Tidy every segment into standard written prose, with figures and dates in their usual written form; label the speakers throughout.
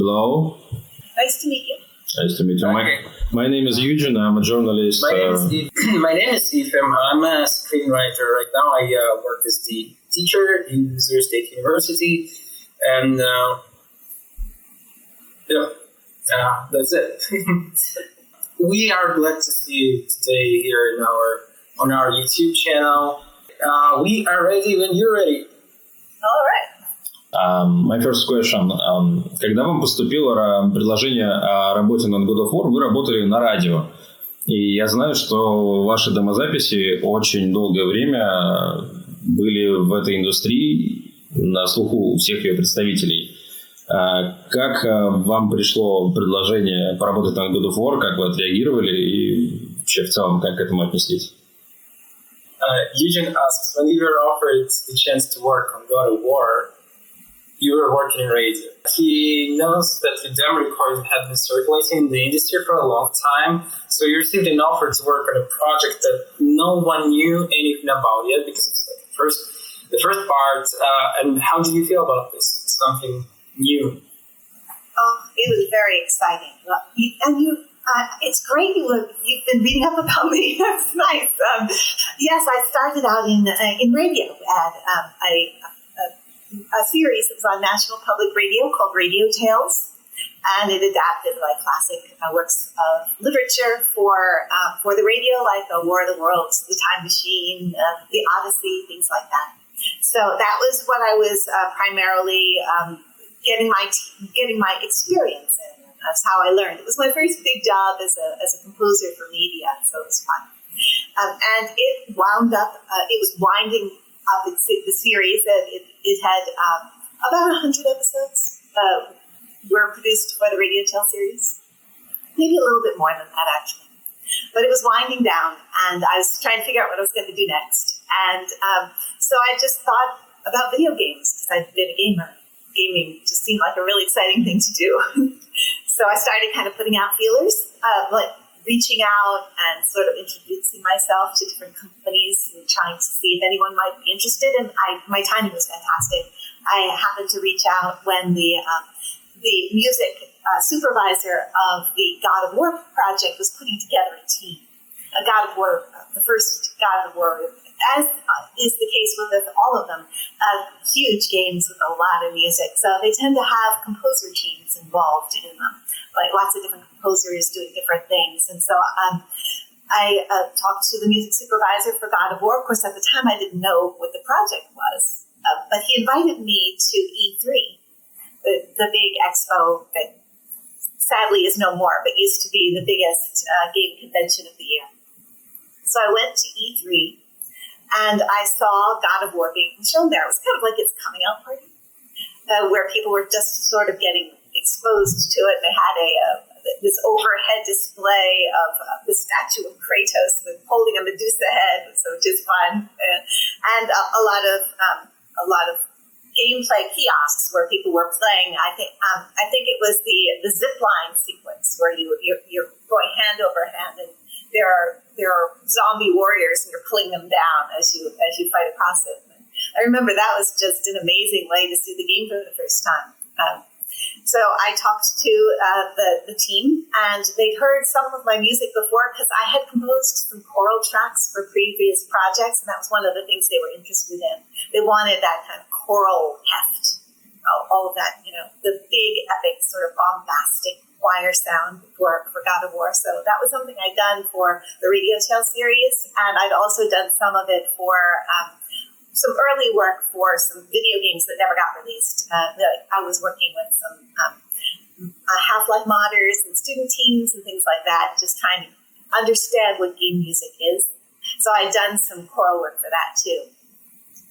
Speaker 1: Hello.
Speaker 2: Nice to meet you.
Speaker 1: Nice to meet you.
Speaker 3: Okay.
Speaker 1: My name is Eugene. I'm a journalist.
Speaker 3: My name is Ephraim. I'm a screenwriter. Right now I work as the teacher in Missouri State University. And that's it. We are glad to see you today here on our YouTube channel. We are ready when you're ready.
Speaker 2: All right.
Speaker 1: My first question. Когда вам поступило предложение о работе над God of War, вы работали на радио. И я знаю, что ваши демозаписи очень долгое время были в этой индустрии, на слуху у всех ее представителей. Как вам пришло предложение поработать над God of War, как вы отреагировали и вообще в целом как к этому отнеслись?
Speaker 3: Eugene asks, when you were offered the chance to work on God of War, you were working in radio. He knows that the demo recording had been circulating in the industry for a long time, so you received an offer to work on a project that no one knew anything about yet, because it's like the first part. And how did you feel about this? Something new.
Speaker 2: Oh, it was very exciting. It's great you've been reading up about me. That's nice. Yes, I started out in radio at a series that was on National Public Radio called Radio Tales, and it adapted like classic works of literature for the radio, like War of the Worlds, The Time Machine, The Odyssey, things like that. So that was what I was primarily getting my experience in. That's how I learned. It was my first big job as a composer for media, so it was fun. And it wound up. It was winding up the series. It had about 100 episodes were produced for the Radio Tale series. Maybe a little bit more than that, actually. But it was winding down, and I was trying to figure out what I was going to do next. And so I just thought about video games, because I'd been a gamer. Gaming just seemed like a really exciting thing to do. So I started kind of putting out feelers, reaching out and sort of introducing myself to different companies and trying to see if anyone might be interested. And my timing was fantastic. I happened to reach out when the music supervisor of the God of War project was putting together a team. The first God of War, as is the case with all of them, huge games with a lot of music. So they tend to have composer teams involved in them, like lots of different composers doing different things. And so I talked to the music supervisor for God of War. Of course, at the time I didn't know what the project was, but he invited me to E3, the big expo that sadly is no more, but used to be the biggest game convention of the year. So I went to E3, and I saw God of War being shown there. It was kind of like its coming out party, where people were just sort of getting exposed to it. They had this overhead display of the statue of Kratos with holding a Medusa head, so just fun, and a lot of gameplay kiosks where people were playing. I think it was the zip line sequence where you're going hand over hand, and there are zombie warriors and you're pulling them down as you fight across it. And I remember that was just an amazing way to see the game for the first time. So I talked to the team, and they'd heard some of my music before because I had composed some choral tracks for previous projects, and that was one of the things they were interested in. They wanted that kind of choral heft, all of that, the big, epic, sort of bombastic choir sound for God of War. So that was something I'd done for the Radio Tale series, and I'd also done some of it for some early work for some video games that never got released. I was working with some Half-Life modders and student teams and things like that, just trying to understand what game music is. So I'd done some choral work for that too.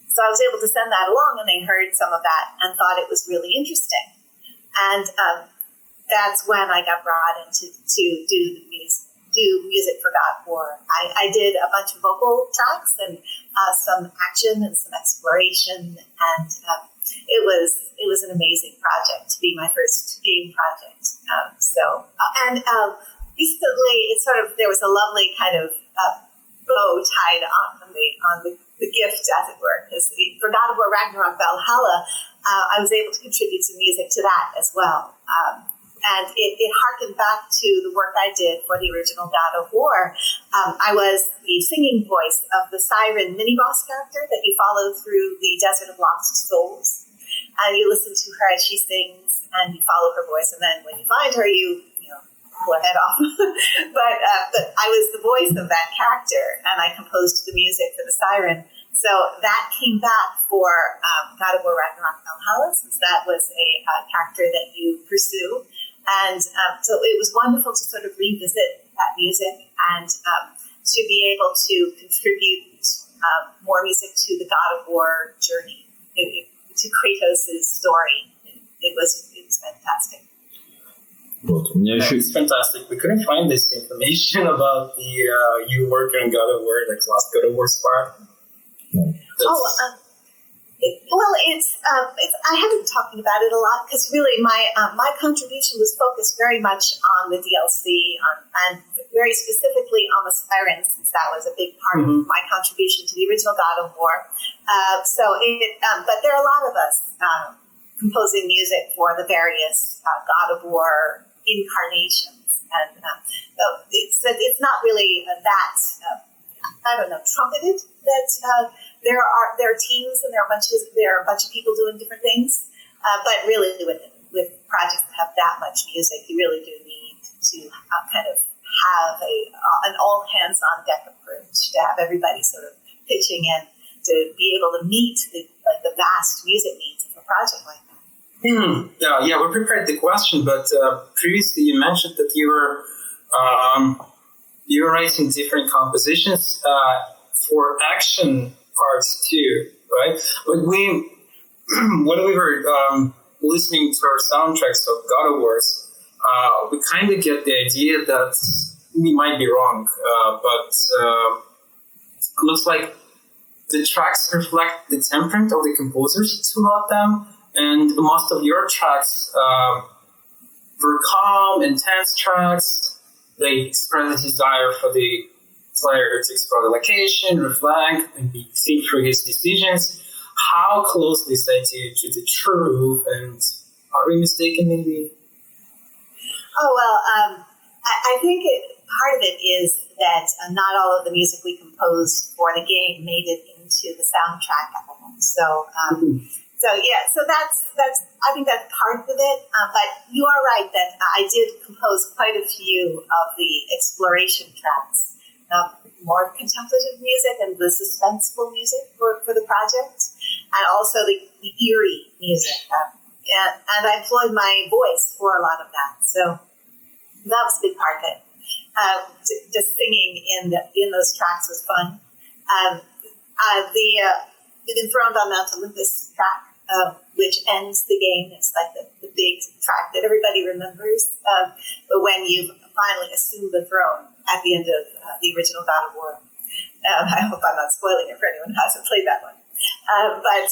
Speaker 2: So I was able to send that along, and they heard some of that and thought it was really interesting. And that's when I got brought in to do music for God of War. I did a bunch of vocal tracks and some action and some exploration, and it was an amazing project to be my first game project. Recently, there was a lovely kind of bow tied on the gift, as it were, because for God of War Ragnarök, Valhalla, I was able to contribute some music to that as well. and it harkened back to the work I did for the original God of War. I was the singing voice of the siren mini-boss character that you follow through the Desert of Lost Souls. And you listen to her as she sings, and you follow her voice, and then when you find her, you pull her head off. but I was the voice of that character, and I composed the music for the siren. So that came back for God of War Ragnarök Valhalla, since that was a character that you pursue. And so it was wonderful to sort of revisit that music and to be able to contribute more music to the God of War journey, to Kratos' story. It was fantastic.
Speaker 1: Вот. У меня еще...
Speaker 3: It's fantastic. We couldn't find this information about the you working on God of War, like last God of War part.
Speaker 2: It's I haven't been talking about it a lot because really my contribution was focused very much on the DLC and very specifically on the siren, since that was a big part of my contribution to the original God of War. But there are a lot of us composing music for the various God of War incarnations, and it's not really that trumpeted that there are teams and there are a bunch of people doing different things, but really with projects that have that much music, you really do need to kind of have an all hands on deck approach, to have everybody sort of pitching in to be able to meet the vast music needs of a project like that.
Speaker 3: Yeah, we prepared the question, but previously you mentioned that you were writing different compositions for action parts too, right? But when we were listening to our soundtracks of God of Wars, we kind of get the idea that we might be wrong, but it looks like the tracks reflect the temperament of the composers who wrote them. And most of your tracks were calm, intense tracks. They express a desire for the player to explore the location, reflect, and think through his decisions. How closely is that to the truth? And are we mistaken, maybe?
Speaker 2: Oh, well, I think part of it is that not all of the music we composed for the game made it into the soundtrack album. So that's I think that's part of it. But you are right that I did compose quite a few of the exploration tracks, more contemplative music and the suspenseful music for the project, and also the eerie music. And I employed my voice for a lot of that. So that was a big part of it. Just singing in those tracks was fun. The Enthroned on Mount Olympus track, which ends the game. It's like the big track that everybody remembers when you finally assume the throne at the end of the original God of War. I hope I'm not spoiling it for anyone who hasn't played that one. But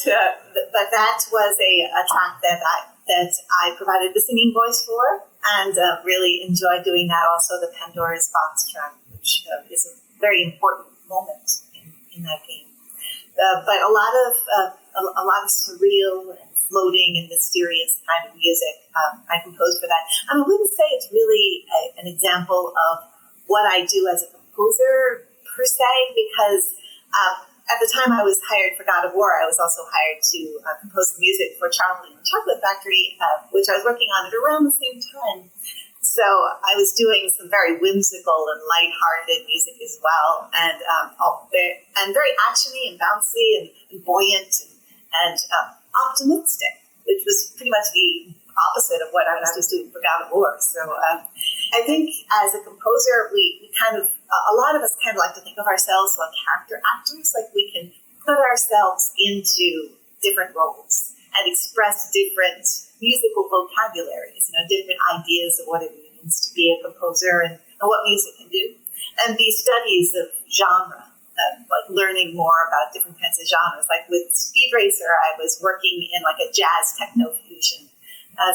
Speaker 2: that was a track that I provided the singing voice for, and really enjoyed doing that. Also, the Pandora's Box track, which is a very important moment in that game. But a lot of surreal and floating and mysterious kind of music I composed for that. And I wouldn't say it's really an example of what I do as a composer per se, because at the time I was hired for God of War, I was also hired to compose the music for Charlie and the Chocolate Factory, which I was working on at around the same time. So I was doing some very whimsical and lighthearted music as well, and very actiony and bouncy and buoyant and optimistic, which was pretty much the opposite of what I was doing for God of War. So I think as a composer, we kind of, a lot of us kind of like to think of ourselves like character actors, like we can put ourselves into different roles and express different musical vocabularies, different ideas of what it means to be a composer and what music can do. And these studies of genre, like learning more about different kinds of genres. Like with Speed Racer, I was working in like a jazz techno fusion.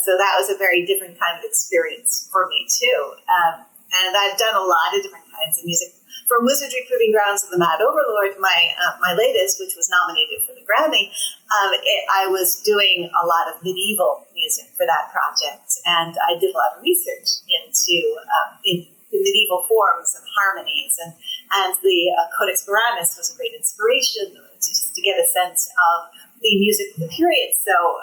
Speaker 2: So that was a very different kind of experience for me too. And I've done a lot of different kinds of music. For Wizardry Proving Grounds of the Mad Overlord, my latest, which was nominated for the Grammy, I was doing a lot of medieval music for that project, and I did a lot of research into in medieval forms and harmonies, and the Codex Veranis was a great inspiration just to get a sense of the music of the period. So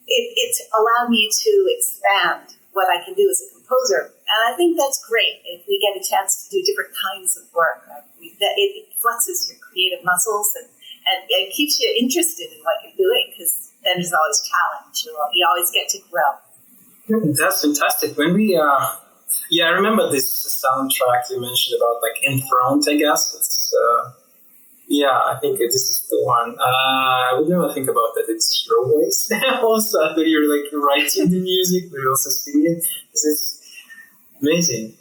Speaker 2: it allowed me to expand what I can do as a composer. And I think that's great if we get a chance to do different kinds of work. That it flexes your creative muscles and keeps you interested in what you're doing, because then there's always challenge. You always get to grow.
Speaker 3: That's fantastic. When we, I remember this soundtrack you mentioned about, like, Enthroned, I guess. It's, I think this is the one. I would never think about that it's your voice. Also, that you're, like, writing the music, but you're also singing. This is amazing.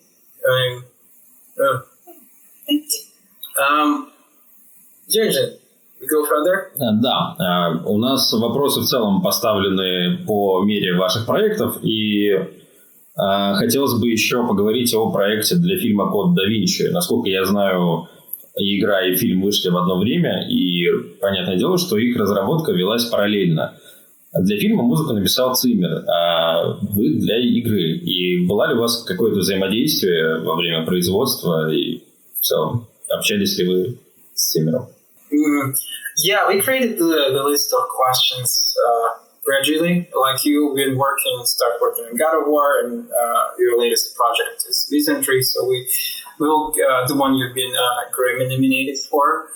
Speaker 2: Thank you.
Speaker 3: Jurgen, we go further?
Speaker 1: Да, у нас вопросы в целом поставлены по мере ваших проектов, и хотелось бы еще поговорить о проекте для фильма «Код да Винчи». Насколько я знаю, игра и фильм вышли в одно время, и понятное дело, что их разработка велась параллельно. Для фильма музыку написал Циммер, а вы для игры. И было ли у вас какое-то взаимодействие во время производства, и в целом общались ли вы с Циммером?
Speaker 3: Yeah, we created the list of questions gradually. Like you've been start working on God of War, and your latest project is Wizardry. So we'll the one you've been Grammy-nominated for.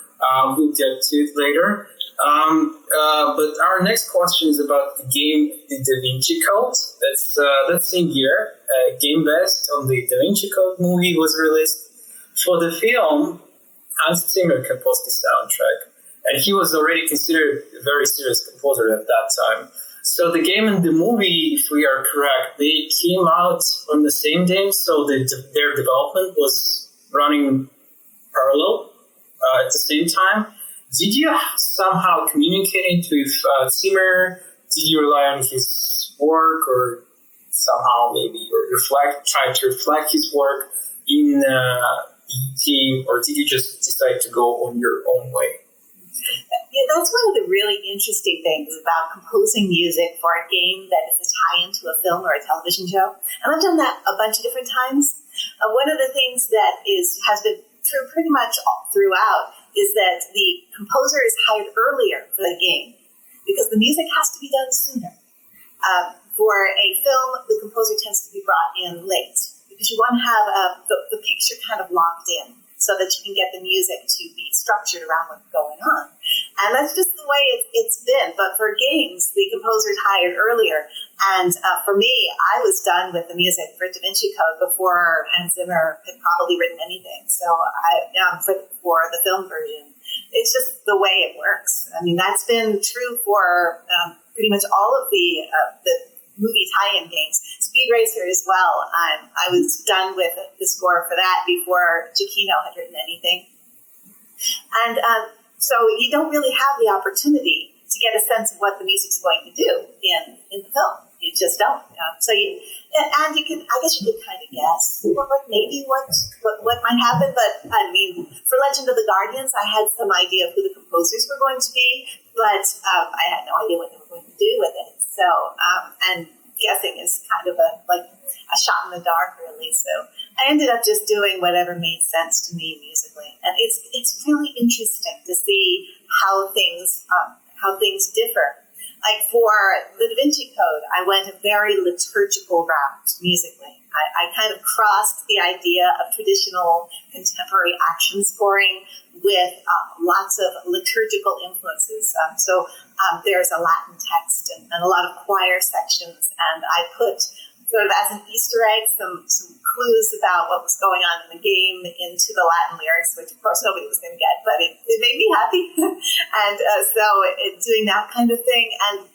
Speaker 3: We'll get to it later. But our next question is about the game, the Da Vinci Code. That's same year. A game based on the Da Vinci Code movie was released. For the film, Hans Zimmer composed the soundtrack, and he was already considered a very serious composer at that time. So the game and the movie, if we are correct, they came out on the same day, so their development was running parallel at the same time. Did you somehow communicate with Zimmer? Did you rely on his work, or somehow maybe try to reflect his work in team, or did you just decide to go on your own way?
Speaker 2: Yeah, that's one of the really interesting things about composing music for a game that is a tie into a film or a television show. And I've done that a bunch of different times. One of the things that has been true pretty much throughout is that the composer is hired earlier for the game because the music has to be done sooner. For a film, the composer tends to be brought in late, because you want to have the picture kind of locked in so that you can get the music to be structured around what's going on. And that's just the way it's been. But for games, the composer's hired earlier. And for me, I was done with the music for Da Vinci Code before Hans Zimmer had probably written anything. So for the film version, it's just the way it works. I mean, that's been true for pretty much all of the movie tie-in games. Speed Racer as well. I was done with the score for that before Giacchino had written anything. And so you don't really have the opportunity to get a sense of what the music's going to do in the film. You just don't. I guess you could kind of guess maybe what might happen. But I mean, for Legend of the Guardians, I had some idea of who the composers were going to be, but I had no idea what they were going to do with it. So, and guessing is kind of a shot in the dark, really. So I ended up just doing whatever made sense to me musically, and it's really interesting to see how things differ. Like for the Da Vinci Code, I went a very liturgical route musically. I kind of crossed the idea of traditional contemporary action scoring with lots of liturgical influences. So there's a Latin text and a lot of choir sections, and I put sort of as an Easter egg some clues about what was going on in the game into the Latin lyrics, which of course nobody was going to get, but it made me happy. And so doing that kind of thing and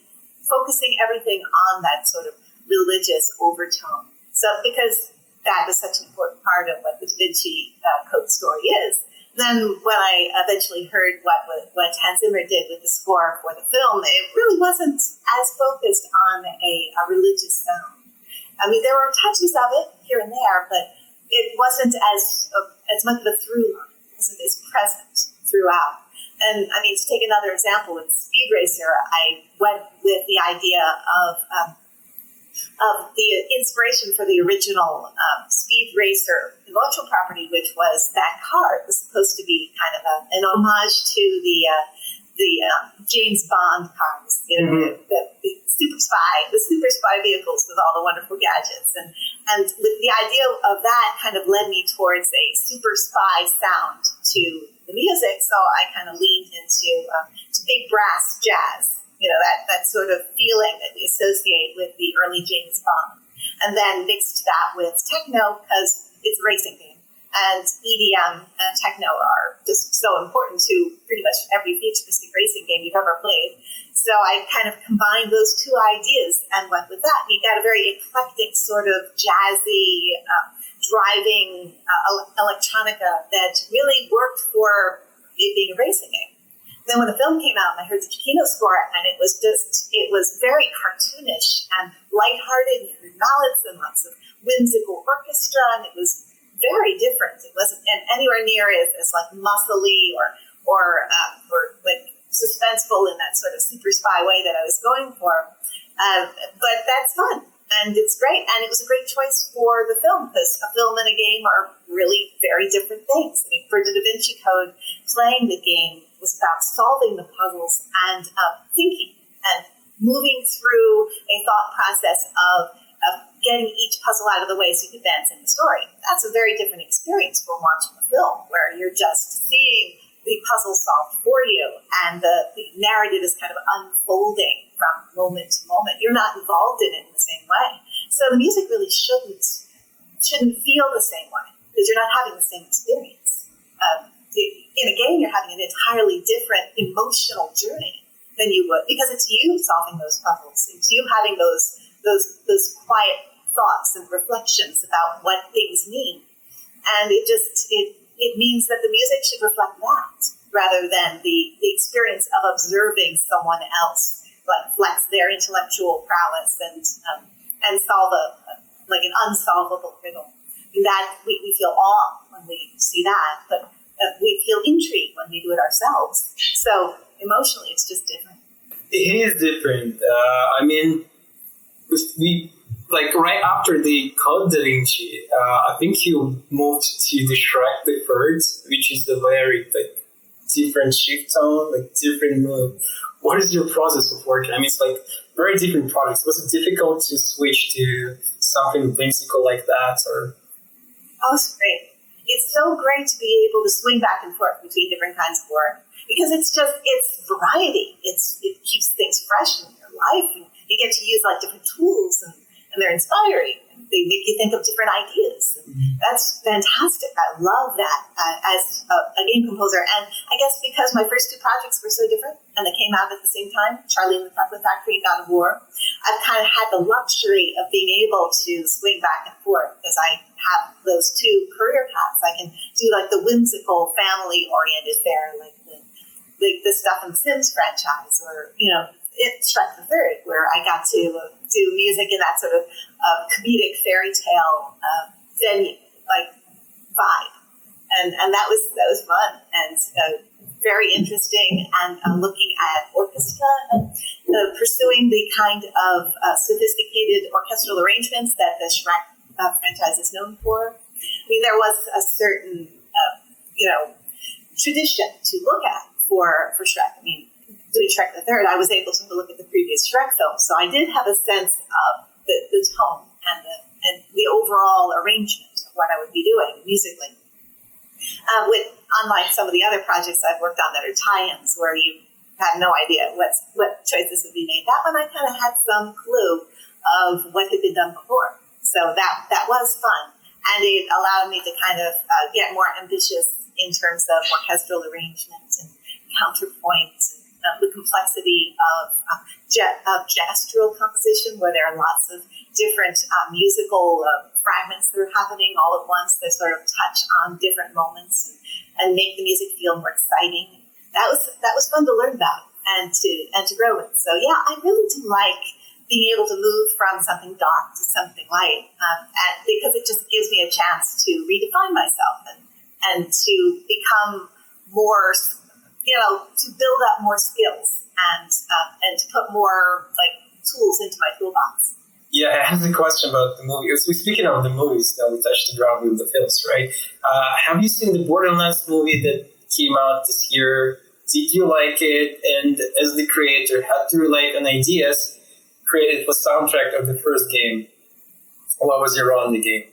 Speaker 2: focusing everything on that sort of religious overtone. So because that was such an important part of what the Da Vinci Code story is. Then when I eventually heard what Hans Zimmer did with the score for the film, it really wasn't as focused on a religious sound. I mean, there were touches of it here and there, but it wasn't as much of a through line. It wasn't as present throughout. And I mean, to take another example with Speed Racer, I went with the idea of the inspiration for the original Speed Racer intellectual property, which was that car. It was supposed to be kind of an homage to the James Bond cars, you know, the super spy vehicles with all the wonderful gadgets, and with the idea of that kind of led me towards a super spy sound to the music. So I kind of leaned into to big brass jazz. You know, that sort of feeling that we associate with the early James Bond. And then mixed that with techno because it's a racing game. And EDM and techno are just so important to pretty much every futuristic racing game you've ever played. So I kind of combined those two ideas and went with that. And you got a very eclectic sort of jazzy, driving electronica that really worked for it being a racing game. Then when the film came out and I heard the Giacchino score, and it was very cartoonish and lighthearted, you heard ballads and lots of whimsical orchestra, and it was very different. It wasn't anywhere near as like muscly or like suspenseful in that sort of super spy way that I was going for. But that's fun. And it's great. And it was a great choice for the film because a film and a game are really very different things. I mean, for the Da Vinci Code, playing the game was about solving the puzzles and thinking and moving through a thought process of getting each puzzle out of the way so you can advance in the story. That's a very different experience from watching a film where you're just seeing the puzzle solved for you and the narrative is kind of unfolding from moment to moment. You're not involved in it in the same way. So the music really shouldn't feel the same way because you're not having the same experience. In a game, you're having an entirely different emotional journey than you would because it's you solving those puzzles. It's you having those quiet thoughts and reflections about what things mean. And it means that the music should reflect that rather than the experience of observing someone else like flex their intellectual prowess and solve an unsolvable riddle. That we feel awe when we see that, but we feel intrigue when we do it ourselves. So emotionally, it's just different.
Speaker 3: It is different. I mean, we like right after the Code Da Vinci, I think you moved to the Shrek the Third, which is the very like different shift tone, like different mood. What is your process of working? I mean, it's like very different projects. Was it difficult to switch to something whimsical like that, or?
Speaker 2: Oh, it's great. It's so great to be able to swing back and forth between different kinds of work because it's variety. It keeps things fresh in your life, and you get to use like different tools, and they're inspiring. And they make you think of different ideas. And that's fantastic. I love that as a game composer. And I guess because my first two projects were so different and they came out at the same time, Charlie and the Chocolate Factory and God of War, I've kind of had the luxury of being able to swing back and forth because I have those two career paths. I can do like the whimsical, family-oriented fare, like the stuff in the Sims franchise, or it's Shrek the Third, where I got to do music in that sort of comedic fairy tale venue, like vibe, and that was fun and very interesting. And looking at orchestra and pursuing the kind of sophisticated orchestral arrangements that the Shrek franchise is known for. I mean, there was a certain tradition to look at for Shrek. I mean, doing Shrek the Third, I was able to look at the previous Shrek films, so I did have a sense of the tone and the overall arrangement of what I would be doing musically. Unlike some of the other projects I've worked on that are tie-ins, where you have no idea what choices would be made. That one I kind of had some clue of what had been done before, so that was fun, and it allowed me to kind of get more ambitious in terms of orchestral arrangement and counterpoint. The complexity of gestural composition, where there are lots of different musical fragments that are happening all at once that sort of touch on different moments and make the music feel more exciting. That was fun to learn about and to grow with. So yeah, I really do like being able to move from something dark to something light, and because it just gives me a chance to redefine myself and to become more, to build up more skills and to put more tools into my toolbox.
Speaker 3: Yeah, I have a question about the movie. So speaking of the movies, now we touched the ground with the films, right? Have you seen the Borderlands movie that came out this year? Did you like it? And as the creator, had to rely on ideas created the soundtrack of the first game. What was your role in the game?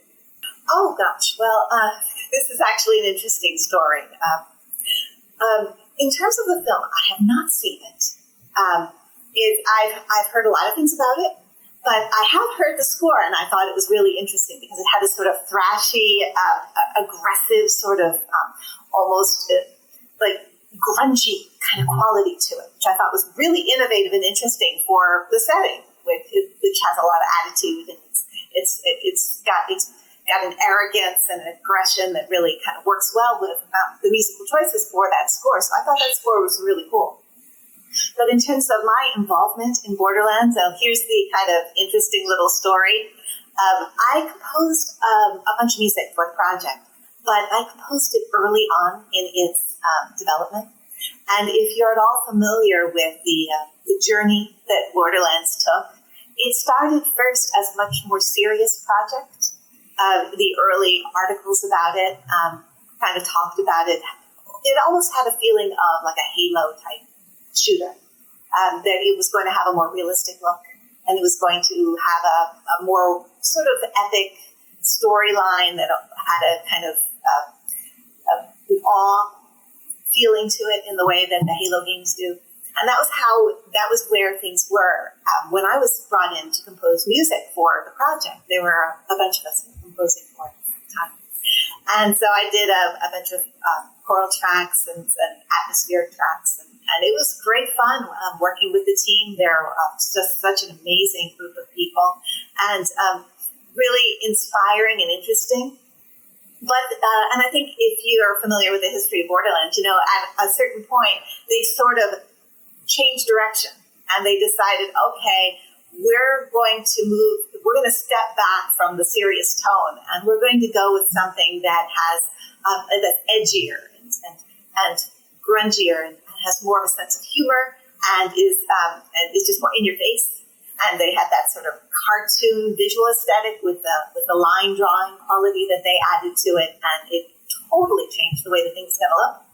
Speaker 2: Oh gosh, well, this is actually an interesting story. In terms of the film, I have not seen it. I've heard a lot of things about it, but I have heard the score, and I thought it was really interesting because it had a sort of thrashy, aggressive, sort of almost grungy kind of quality to it, which I thought was really innovative and interesting for the setting, which has a lot of attitude, and it's got an arrogance and an aggression that really kind of works well with the musical choices for that score. So I thought that score was really cool. But in terms of my involvement in Borderlands, here's the kind of interesting little story. I composed a bunch of music for the project, but I composed it early on in its development. And if you're at all familiar with the journey that Borderlands took, it started first as a much more serious project. The early articles about it kind of talked about it. It almost had a feeling of like a Halo type shooter, that it was going to have a more realistic look, and it was going to have a more sort of epic storyline that had a kind of awe feeling to it in the way that the Halo games do. And that was where things were. When I was brought in to compose music for the project, there were a bunch of us composing for it at the time. And so I did a bunch of choral tracks and atmospheric tracks, and it was great fun working with the team. They're just such an amazing group of people, and really inspiring and interesting. But and I think if you are familiar with the history of Borderlands, at a certain point they sort of changed direction, and they decided, okay, we're going to step back from the serious tone, and we're going to go with something that has that's edgier and grungier, and has more of a sense of humor, and is just more in your face. And they had that sort of cartoon visual aesthetic with the line drawing quality that they added to it, and it totally changed the way the thing's going to look.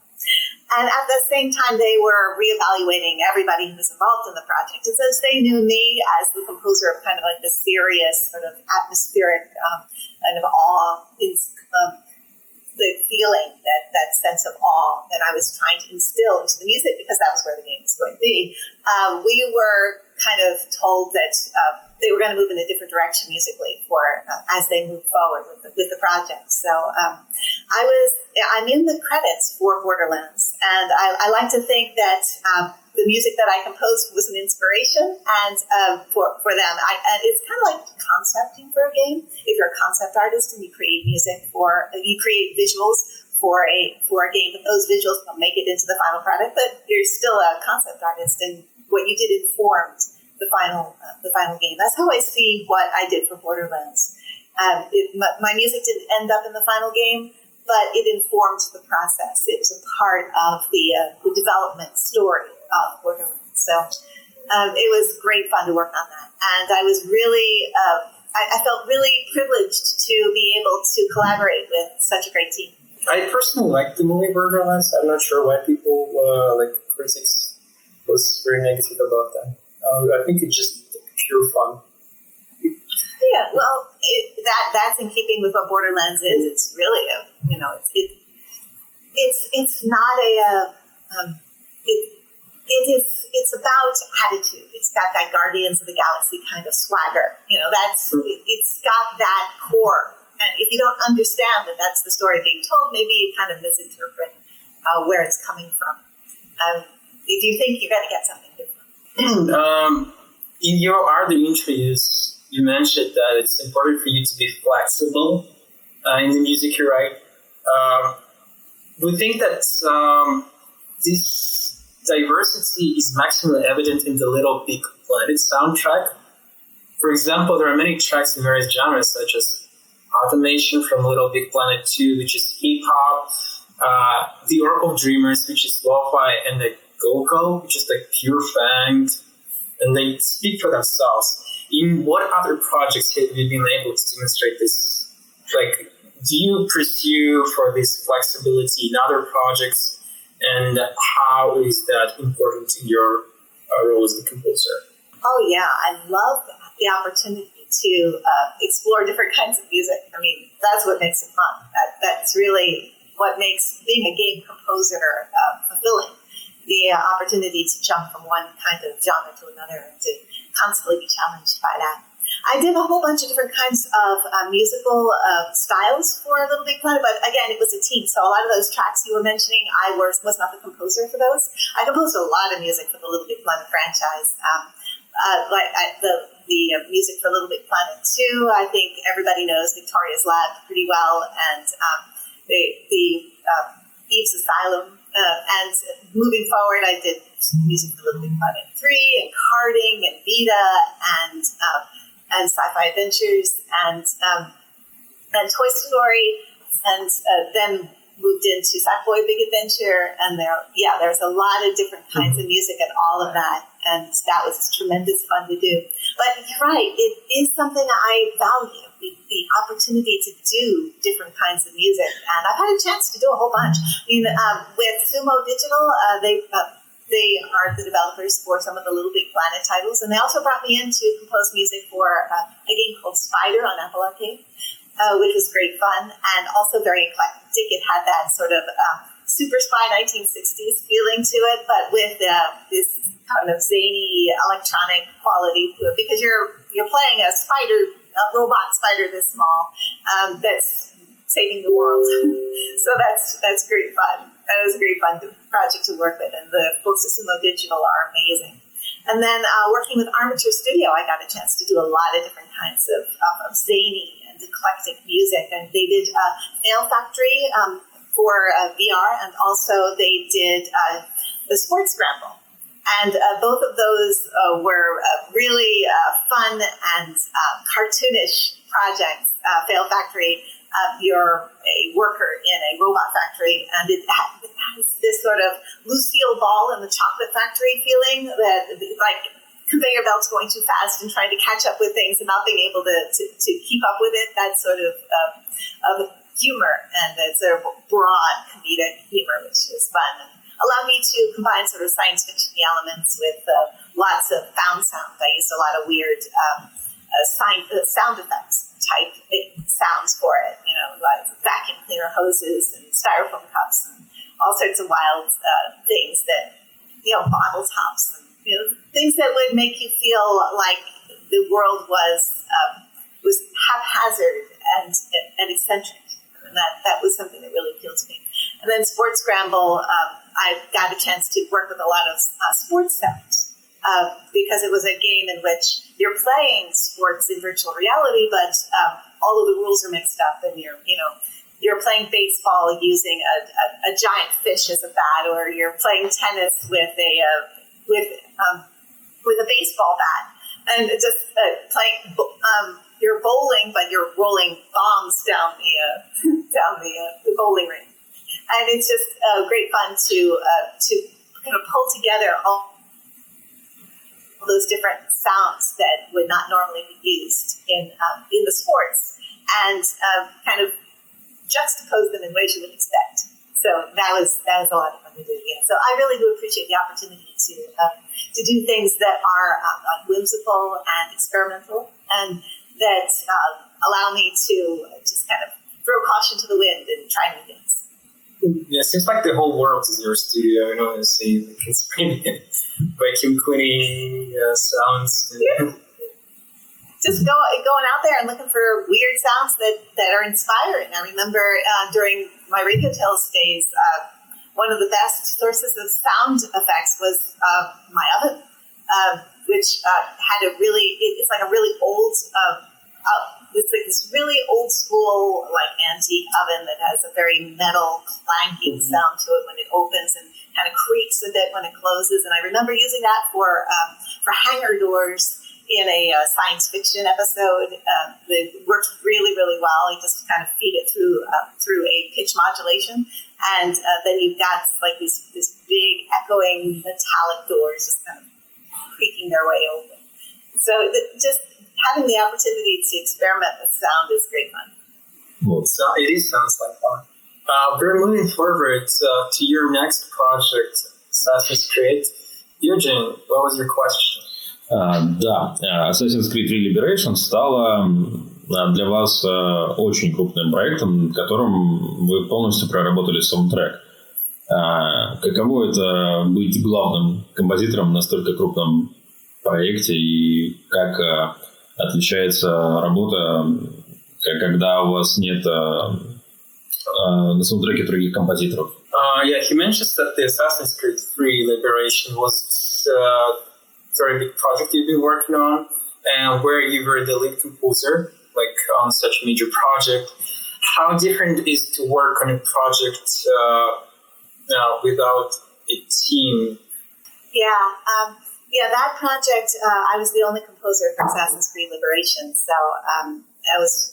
Speaker 2: And at the same time, they were reevaluating everybody who was involved in the project. And since they knew me as the composer of kind of like the serious, sort of atmospheric kind of awe, the feeling, that sense of awe that I was trying to instill into the music, because that was where the game was going to be, we were kind of told that they were going to move in a different direction musically as they moved forward with the project. So I'm in the credits for Borderlands, and I like to think that the music that I composed was an inspiration and for them. And it's kind of like concepting for a game. If you're a concept artist and you create you create visuals for a game, but those visuals don't make it into the final product, but you're still a concept artist, and what you did informed the final game. That's how I see what I did for Borderlands. My music didn't end up in the final game, but it informed the process. It was a part of the development story of Borderlands. So it was great fun to work on that, and I was really I felt really privileged to be able to collaborate with such a great team.
Speaker 3: I personally liked the movie Borderlands. I'm not sure why people, critics, was very negative about that. I think it's just pure fun.
Speaker 2: Yeah, well, that's in keeping with what Borderlands is. It's really it's not it's about attitude. It's got that Guardians of the Galaxy kind of swagger. It's got that core. And if you don't understand that that's the story being told, maybe you kind of misinterpret where it's coming from. If you think you're going to get something different.
Speaker 3: In your other interviews, you mentioned that it's important for you to be flexible in the music you write. Do you think that this diversity is maximally evident in the Little Big Planet soundtrack? For example, there are many tracks in various genres, such as Automation from Little Big Planet 2, which is hip-hop, The Oracle of Dreamers, which is lo-fi, and the Go-Go, which is like pure fang, and they speak for themselves. In what other projects have you been able to demonstrate this? Like, do you pursue for this flexibility in other projects, and how is that important to your role as a composer?
Speaker 2: Oh yeah, I love the opportunity to explore different kinds of music. I mean, that's what makes it fun. That's really what makes being a game composer fulfilling. The opportunity to jump from one kind of genre to another and to constantly be challenged by that. I did a whole bunch of different kinds of musical styles for Little Big Planet, but again, it was a team. So a lot of those tracks you were mentioning, I was not the composer for those. I composed a lot of music for the Little Big Planet franchise. The music for Little Big Planet 2, I think everybody knows Victoria's Lab pretty well, and the Eve's Asylum. And moving forward, I did music for Little Big Planet 3, and Karting, and Vita, and Sci-Fi Adventures, and Toy Story, and then moved into Sackboy Big Adventure, and there's a lot of different kinds of music and all of that, and that was tremendous fun to do. But you're right, it is something I value, the opportunity to do different kinds of music, and I've had a chance to do a whole bunch. I mean, with Sumo Digital, they are the developers for some of the Little Big Planet titles, and they also brought me in to compose music for a game called Spider on Apple Arcade, which was great fun and also very eclectic. It had that sort of Super Spy 1960s feeling to it, but with this kind of zany electronic quality to it, because you're playing a robot spider this small that's saving the world. So that's great fun. That was a great fun project to work with, and the folks at Sumo Digital are amazing. And then working with Armature Studio, I got a chance to do a lot of different kinds of zany and eclectic music, and they did Fail Factory for VR, and also they did the Sports Scramble. And both of those were really fun and cartoonish projects. Fail Factory, you're a worker in a robot factory, and it has this sort of Lucille Ball in the Chocolate Factory feeling, that like conveyor belts going too fast and trying to catch up with things and not being able to keep up with it. That sort of humor, and that sort of broad comedic humor, which is fun. Allowed me to combine sort of science fiction elements with lots of found sound. I used a lot of weird sound effects type sounds for it, like vacuum cleaner hoses and styrofoam cups and all sorts of wild things that, bottle tops and, things that would make you feel like the world was haphazard and eccentric. And that was something that really appealed to me. And then Sports Scramble, I got a chance to work with a lot of sports sounds because it was a game in which you're playing sports in virtual reality, but all of the rules are mixed up, and you're playing baseball using a giant fish as a bat, or you're playing tennis with a baseball bat, and just playing. You're bowling, but you're rolling bombs down the bowling ring. And it's just great fun to kind of pull together all those different sounds that would not normally be used in the sports, and kind of juxtapose them in ways you would expect. So that was a lot of fun to do. Yeah. So I really do appreciate the opportunity to do things that are whimsical and experimental, and that allow me to just kind of throw caution to the wind and try new things.
Speaker 3: Yeah, it seems like the whole world is your studio. I know, it's vacuum cleaning sounds.
Speaker 2: Yeah. Just going out there and looking for weird sounds that are inspiring. I remember during my Radio Tales days, one of the best sources of sound effects was my oven, which had it's like a really old, it's like this really old school, like antique oven that has a very metal clanking sound to it when it opens, and kind of creaks a bit when it closes. And I remember using that for hangar doors in a science fiction episode that worked really, really well. You just kind of feed it through a pitch modulation, and then you've got like this big echoing metallic doors just kind of creaking their way open. So just having the opportunity to experiment with sound is great fun.
Speaker 3: So it sounds like fun. We're moving forward to your next project, Assassin's Creed. Eugene, what was your question?
Speaker 1: Да, Assassin's Creed Liberation стала для вас очень крупным проектом, в котором вы полностью проработали саундтрек. Каково это быть главным композитором в настолько крупном проекте и как отличается работа, когда у вас нет на саундтреке других композиторов?
Speaker 3: Yeah, he mentions that the Assassin's Creed 3 Liberation was a very big project you've been working on, and where you were the lead composer, like on such a major project. How different is to work on a project without a team?
Speaker 2: Yeah, that project, I was the only composer for Assassin's Creed Liberation, so that was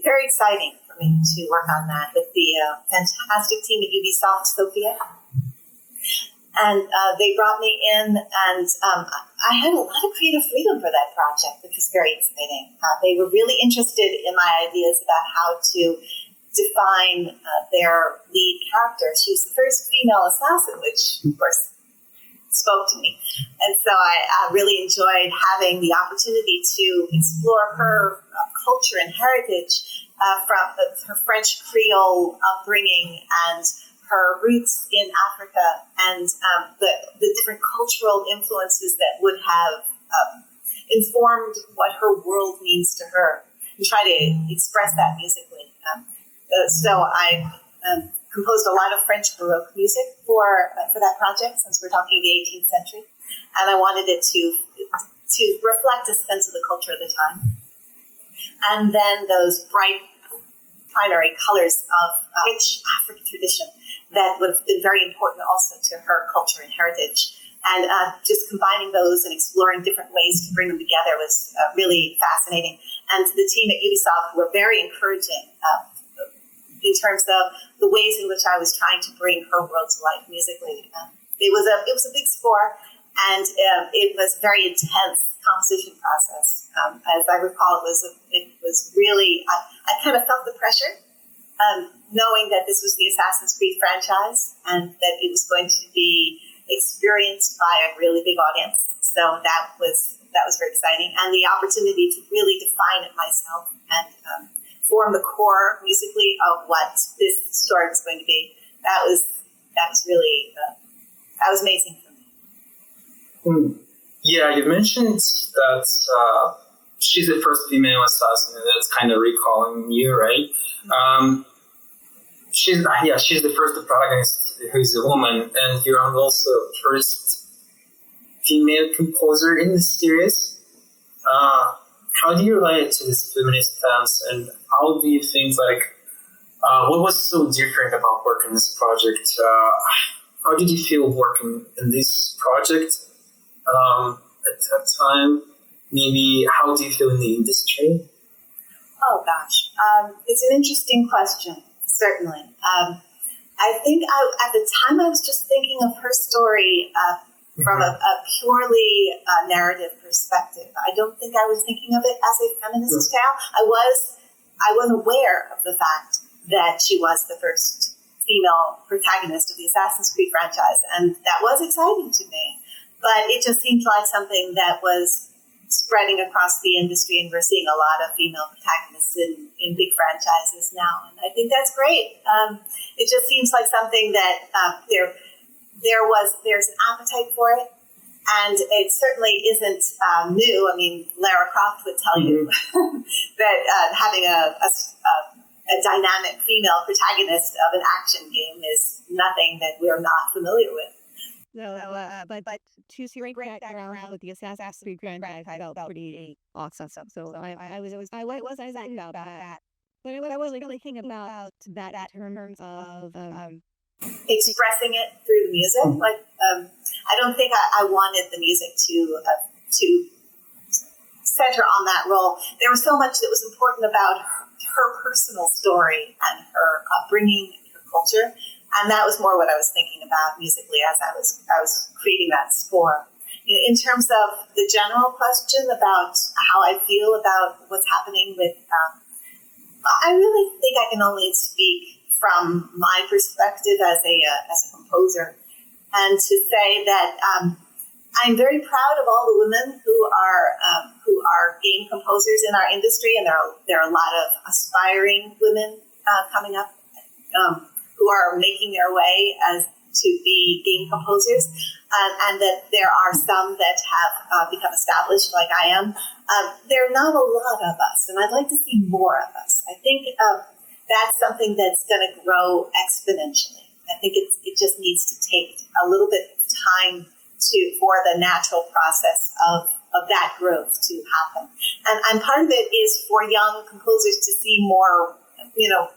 Speaker 2: very exciting for me to work on that with the fantastic team at Ubisoft Sofia. And they brought me in, and I had a lot of creative freedom for that project, which was very exciting. They were really interested in my ideas about how to define their lead character. She was the first female assassin, which, of course, spoke to me. And so I really enjoyed having the opportunity to explore her culture and heritage from her French Creole upbringing and her roots in Africa and the different cultural influences that would have informed what her world means to her, and try to express that musically. So I composed a lot of French Baroque music for that project, since we're talking the 18th century, and I wanted it to reflect a sense of the culture of the time. And then those bright primary colors of rich African tradition that would have been very important also to her culture and heritage. And just combining those and exploring different ways to bring them together was really fascinating. And the team at Ubisoft were very encouraging in terms of the ways in which I was trying to bring her world to life musically. It was a big score, and it was a very intense composition process. As I recall, it was really, I kind of felt the pressure, knowing that this was the Assassin's Creed franchise and that it was going to be experienced by a really big audience. So that was very exciting, and the opportunity to really define it myself and form the core musically of what this story was going to be. That was really that was amazing for me.
Speaker 3: Yeah, you mentioned that she's the first female assassin, and that's kind of recalling you, right? She's the first protagonist who is a woman, and you're also first female composer in the series. How do you relate to this feminist stance, and how do you think, what was so different about working on this project? How did you feel working in this project at that time? Maybe how do you feel in the industry?
Speaker 2: Oh, gosh. It's an interesting question, certainly. I think at the time I was just thinking of her story from a purely narrative perspective. I don't think I was thinking of it as a feminist tale. I was aware of the fact that she was the first female protagonist of the Assassin's Creed franchise, and that was exciting to me. But it just seemed like something that was spreading across the industry, and we're seeing a lot of female protagonists in big franchises now, and I think that's great. It just seems like something that there's an appetite for it, and it certainly isn't new. I mean, Lara Croft would tell you that having a dynamic female protagonist of an action game is nothing that we're not familiar with.
Speaker 4: So, but to see right background with the Assassin's Creed franchise, I felt pretty awesome. So I was excited about that. But I wasn't really thinking about that in terms of
Speaker 2: expressing it through the music. I don't think I wanted the music to center on that role. There was so much that was important about her personal story and her upbringing, her culture, and that was more what I was thinking about musically as I was creating that score. In terms of the general question about how I feel about what's happening with, I really think I can only speak from my perspective as a composer, and to say that I'm very proud of all the women who are game composers in our industry, and there are a lot of aspiring women coming up who are making their way as to be game composers, and that there are some that have become established, like I am. There are not a lot of us, and I'd like to see more of us. I think that's something that's going to grow exponentially. I think it just needs to take a little bit of time for the natural process of that growth to happen. And part of it is for young composers to see more,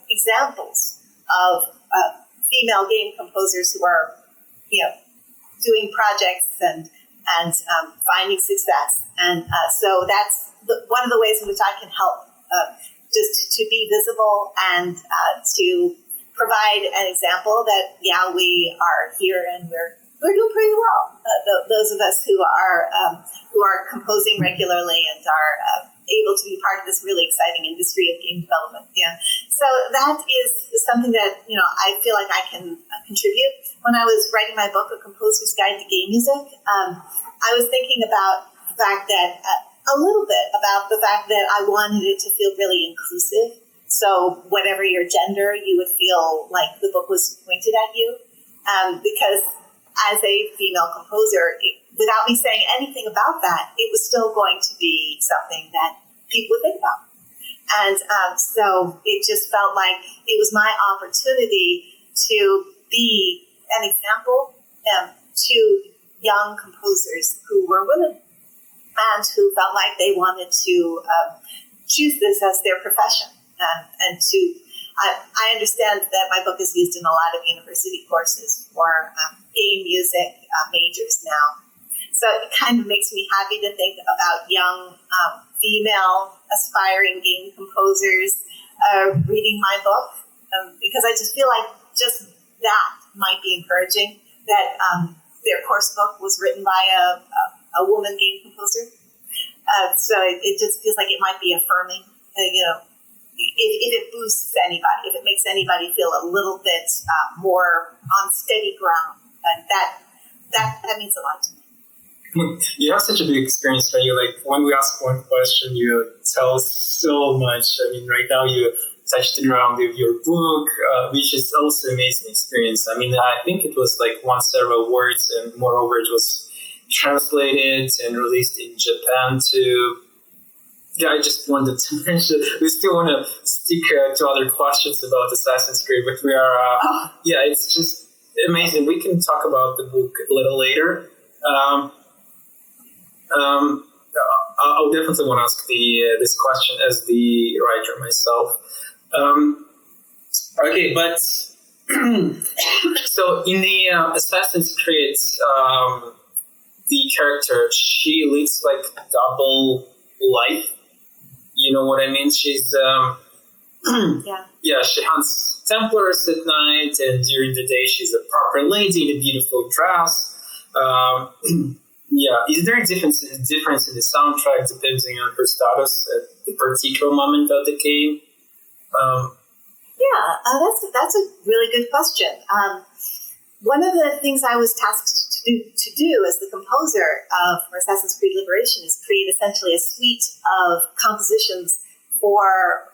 Speaker 2: examples of female game composers who are, doing projects and finding success. And so that's one of the ways in which I can help just to be visible and to provide an example that, we are here and we're doing pretty well. Those of us who are composing regularly and are able to be part of this really exciting industry of game development. Yeah. So that is something that, I feel like I can contribute. When I was writing my book, A Composer's Guide to Game Music, I was thinking about the fact that, a little bit about the fact that I wanted it to feel really inclusive. So whatever your gender, you would feel like the book was pointed at you. Because as a female composer, without me saying anything about that, it was still going to be something that people would think about. And so it just felt like it was my opportunity to be an example to young composers who were women and who felt like they wanted to choose this as their profession. And I understand that my book is used in a lot of university courses for game music majors now. So it kind of makes me happy to think about young female aspiring game composers reading my book, because I just feel like just that might be encouraging, that their course book was written by a woman game composer. So it just feels like it might be affirming, if it boosts anybody, if it makes anybody feel a little bit more on steady ground, that means a lot to me.
Speaker 3: You have such a big experience when we ask one question, you tell so much. I mean, right now you touched the ground with your book, which is also an amazing experience. I mean, I think it was won several awards, and moreover, it was translated and released in Japan too. Yeah, I just wanted to mention, we still want to stick to other questions about Assassin's Creed, but we are, it's just amazing. We can talk about the book a little later. I'll definitely want to ask this question as the writer myself. Okay, but so in the Assassin's Creed, the character, she leads double life. You know what I mean? She's she hunts Templars at night, and during the day she's a proper lady in a beautiful dress. Is there a difference in the soundtrack depending on her status at the particular moment of the game?
Speaker 2: That's a really good question. One of the things I was tasked to do as the composer for Assassin's Creed Liberation is create essentially a suite of compositions for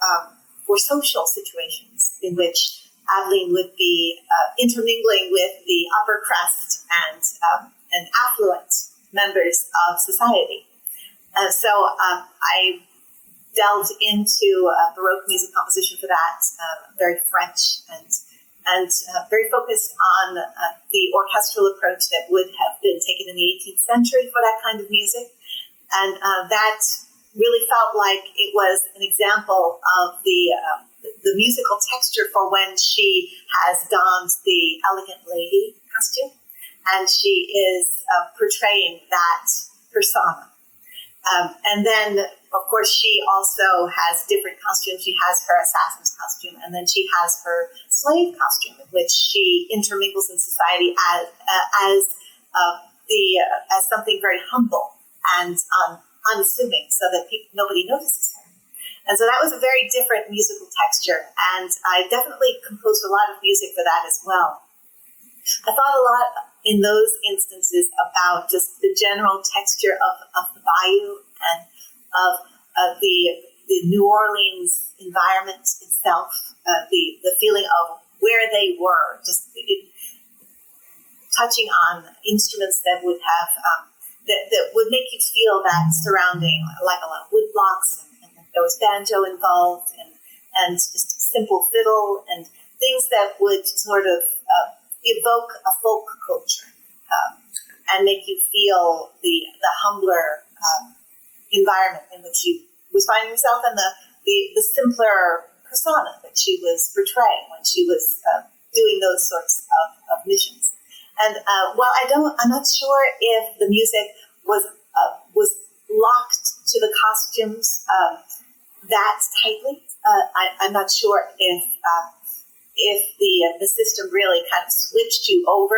Speaker 2: social situations in which Aveline would be intermingling with the upper crust and affluent members of society. So I delved into Baroque music composition for that, very French and very focused on the orchestral approach that would have been taken in the 18th century for that kind of music. And that really felt like it was an example of the musical texture for when she has donned the elegant lady costume, and she is portraying that persona. And then, of course, she also has different costumes. She has her assassin's costume, and then she has her slave costume, in which she intermingles in society as something very humble and unassuming, so that nobody notices her. And so that was a very different musical texture, and I definitely composed a lot of music for that as well. I thought a lot in those instances about just the general texture of the bayou and of the New Orleans environment itself, the feeling of where they were, just touching on instruments that would have that would make you feel that surrounding, like a lot of wood blocks, and there was banjo involved, and just simple fiddle and things that would sort of evoke a folk culture and make you feel the humbler environment in which she was finding herself, and the simpler persona that she was portraying when she was doing those sorts of missions. And while I'm not sure if the music was locked to the costumes that tightly. I'm not sure if the system really kind of switched you over,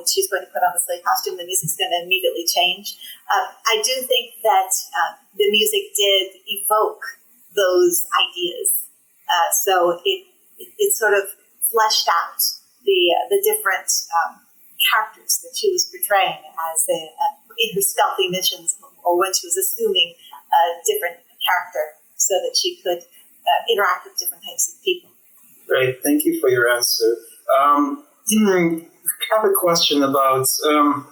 Speaker 2: she's going to put on the slave costume, the music's going to immediately change. I do think that the music did evoke those ideas, so it sort of fleshed out the different characters that she was portraying as in her stealthy missions, or when she was assuming a different character, so that she could interact with different types of people.
Speaker 3: Great, thank you for your answer. I have a question about. So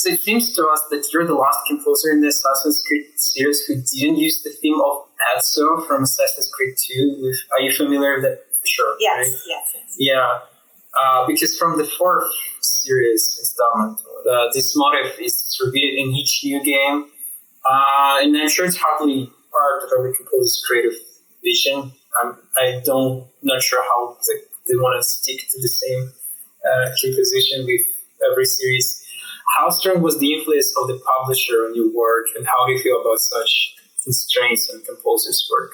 Speaker 3: it seems to us that you're the last composer in the Assassin's Creed series who didn't use the theme of Ezio from Assassin's Creed 2. Are you familiar with that? Sure.
Speaker 2: Yes,
Speaker 3: right?
Speaker 2: yes.
Speaker 3: Yeah, because from the fourth series installment, this motif is repeated in each new game, and I'm sure it's hardly part of every composer's creative vision. Not sure how they want to stick to the same composition with every series. How strong was the influence of the publisher on your work, and how do you feel about such constraints on composers' work?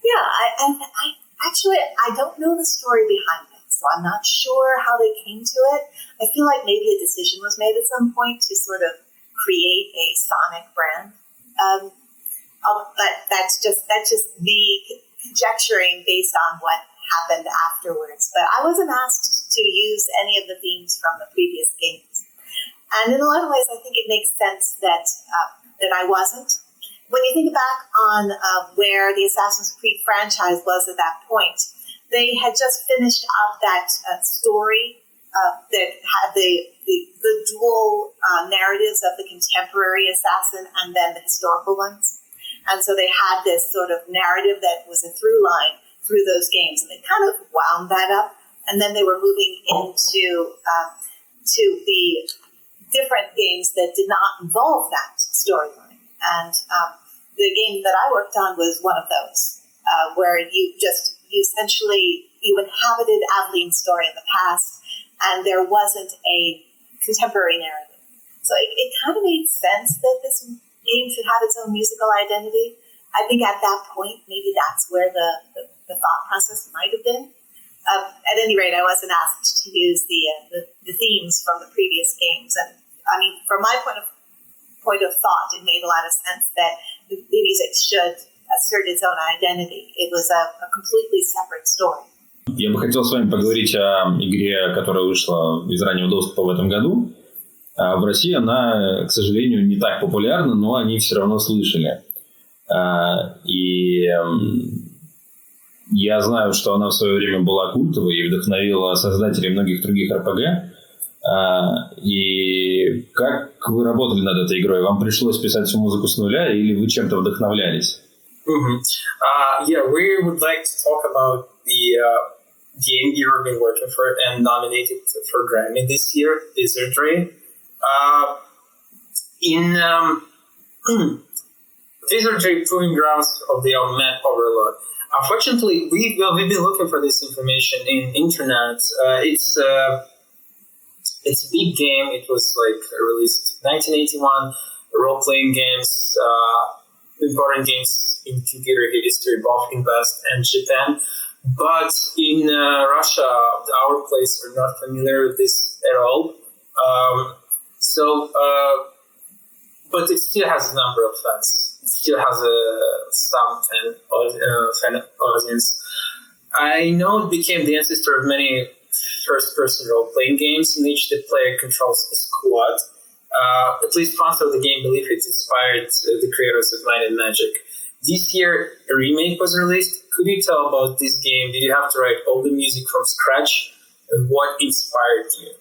Speaker 2: Yeah, I don't know the story behind it, so I'm not sure how they came to it. I feel like maybe a decision was made at some point to sort of create a sonic brand. But that's just me conjecturing based on what happened afterwards. But I wasn't asked to use any of the themes from the previous games. And in a lot of ways, I think it makes sense that I wasn't. When you think back on where the Assassin's Creed franchise was at that point, they had just finished up that story that had the dual narratives of the contemporary assassin and then the historical ones. And so they had this sort of narrative that was a through line through those games, and they kind of wound that up. And then they were moving into to the different games that did not involve that storyline. And the game that I worked on was one of those, where you inhabited Adeline's story in the past, and there wasn't a contemporary narrative. So it kind of made sense that this game should have its own musical identity. I think at that point, maybe that's where the thought process might have been. At any rate, I wasn't asked to use the themes from the previous games. And I mean, from my point of thought, it made a lot of sense that the music should assert its own identity. It was a completely separate story.
Speaker 1: Я бы хотел с вами поговорить о игре, которая вышла из раннего доступа в этом году. В России она, к сожалению, не так популярна, но они все равно слышали. И я знаю, что она в свое время была культовой и вдохновила создателей многих других RPG. И как вы работали над этой игрой? Вам пришлось писать всю музыку с нуля или вы чем-то вдохновлялись?
Speaker 3: Yeah, we would like to talk about the game you've been working for and nominated for Grammy this year, Wizardry. In Wizardry Proving Grounds of the Map Overload. Unfortunately, we've been looking for this information in internet. It's a big game. It was released in 1981. role-playing games, important games in computer history, both in West and Japan. But in Russia, our place are not familiar with this at all. But it still has a number of fans. It still has some fan audience. I know it became the ancestor of many first-person role-playing games in which the player controls a squad. At least fans of the game believe it inspired the creators of Might and Magic. This year, a remake was released. Could you tell about this game? Did you have to write all the music from scratch? And what inspired you?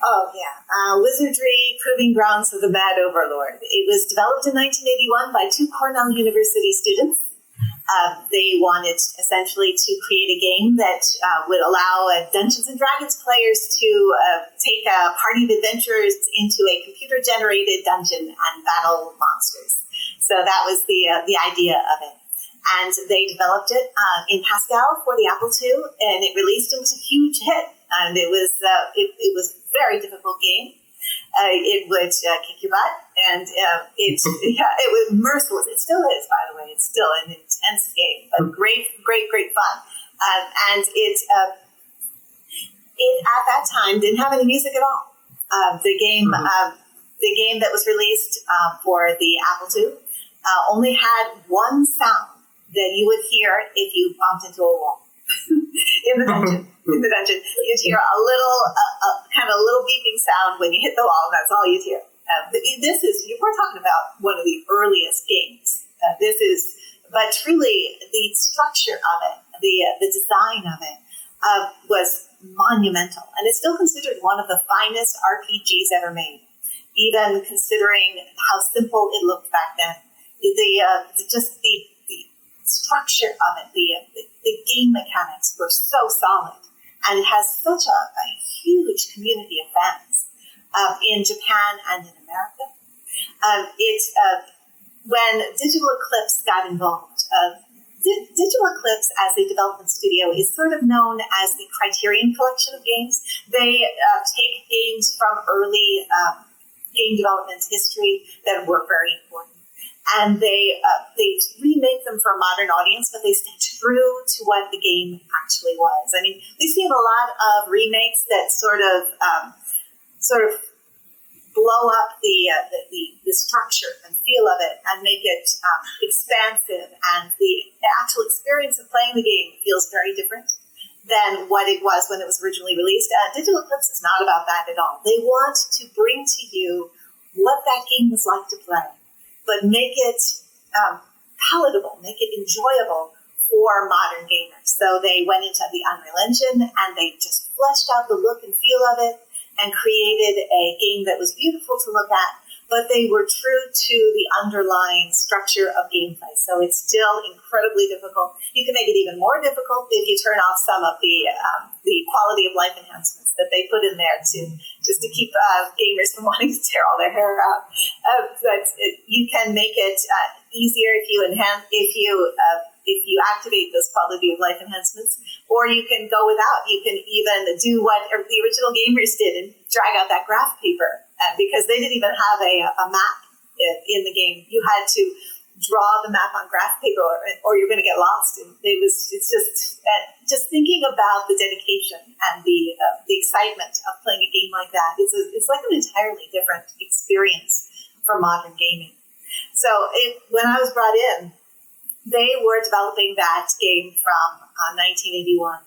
Speaker 2: Oh, yeah. Wizardry, Proving Grounds of the Mad Overlord. It was developed in 1981 by two Cornell University students. They wanted essentially to create a game that would allow Dungeons & Dragons players to take a party of adventurers into a computer-generated dungeon and battle monsters. So that was the idea of it. And they developed it in Pascal for the Apple II, and it released. It was a huge hit, and it was a very difficult game. It would kick your butt, and it was merciless. It still is, by the way. It's still an intense game, but great fun. And it at that time didn't have any music at all. The game that was released for the Apple II only had one sound that you would hear if you bumped into a wall in the dungeon. You'd hear a little, kind of a little beeping sound when you hit the wall, and that's all you'd hear. We're talking about one of the earliest games. But truly, the structure of it, the design of it, was monumental, and it's still considered one of the finest RPGs ever made, even considering how simple it looked back then. The structure of it, the game mechanics were so solid, and it has such a huge community of fans in Japan and in America. When Digital Eclipse got involved, Digital Eclipse as a development studio is sort of known as the Criterion Collection of games. They take games from early game development history that were very important, and they remake them for a modern audience, but they stay true to what the game actually was. I mean, we've seen a lot of remakes that sort of blow up the structure and feel of it and make it expansive, and the actual experience of playing the game feels very different than what it was when it was originally released. Digital Eclipse is not about that at all. They want to bring to you what that game was like to play, but make it palatable, make it enjoyable for modern gamers. So they went into the Unreal Engine and they just fleshed out the look and feel of it and created a game that was beautiful to look at, but they were true to the underlying structure of gameplay. So it's still incredibly difficult. You can make it even more difficult if you turn off some of the quality of life enhancements that they put in there to keep gamers from wanting to tear all their hair out. You can make it easier if you activate those quality of life enhancements, or you can go without. You can even do what the original gamers did and drag out that graph paper, because they didn't even have a map in the game. You had to draw the map on graph paper, or you're going to get lost. And it's just thinking about the dedication and the excitement of playing a game like that. It's like an entirely different experience for modern gaming. So when I was brought in, they were developing that game from 1981,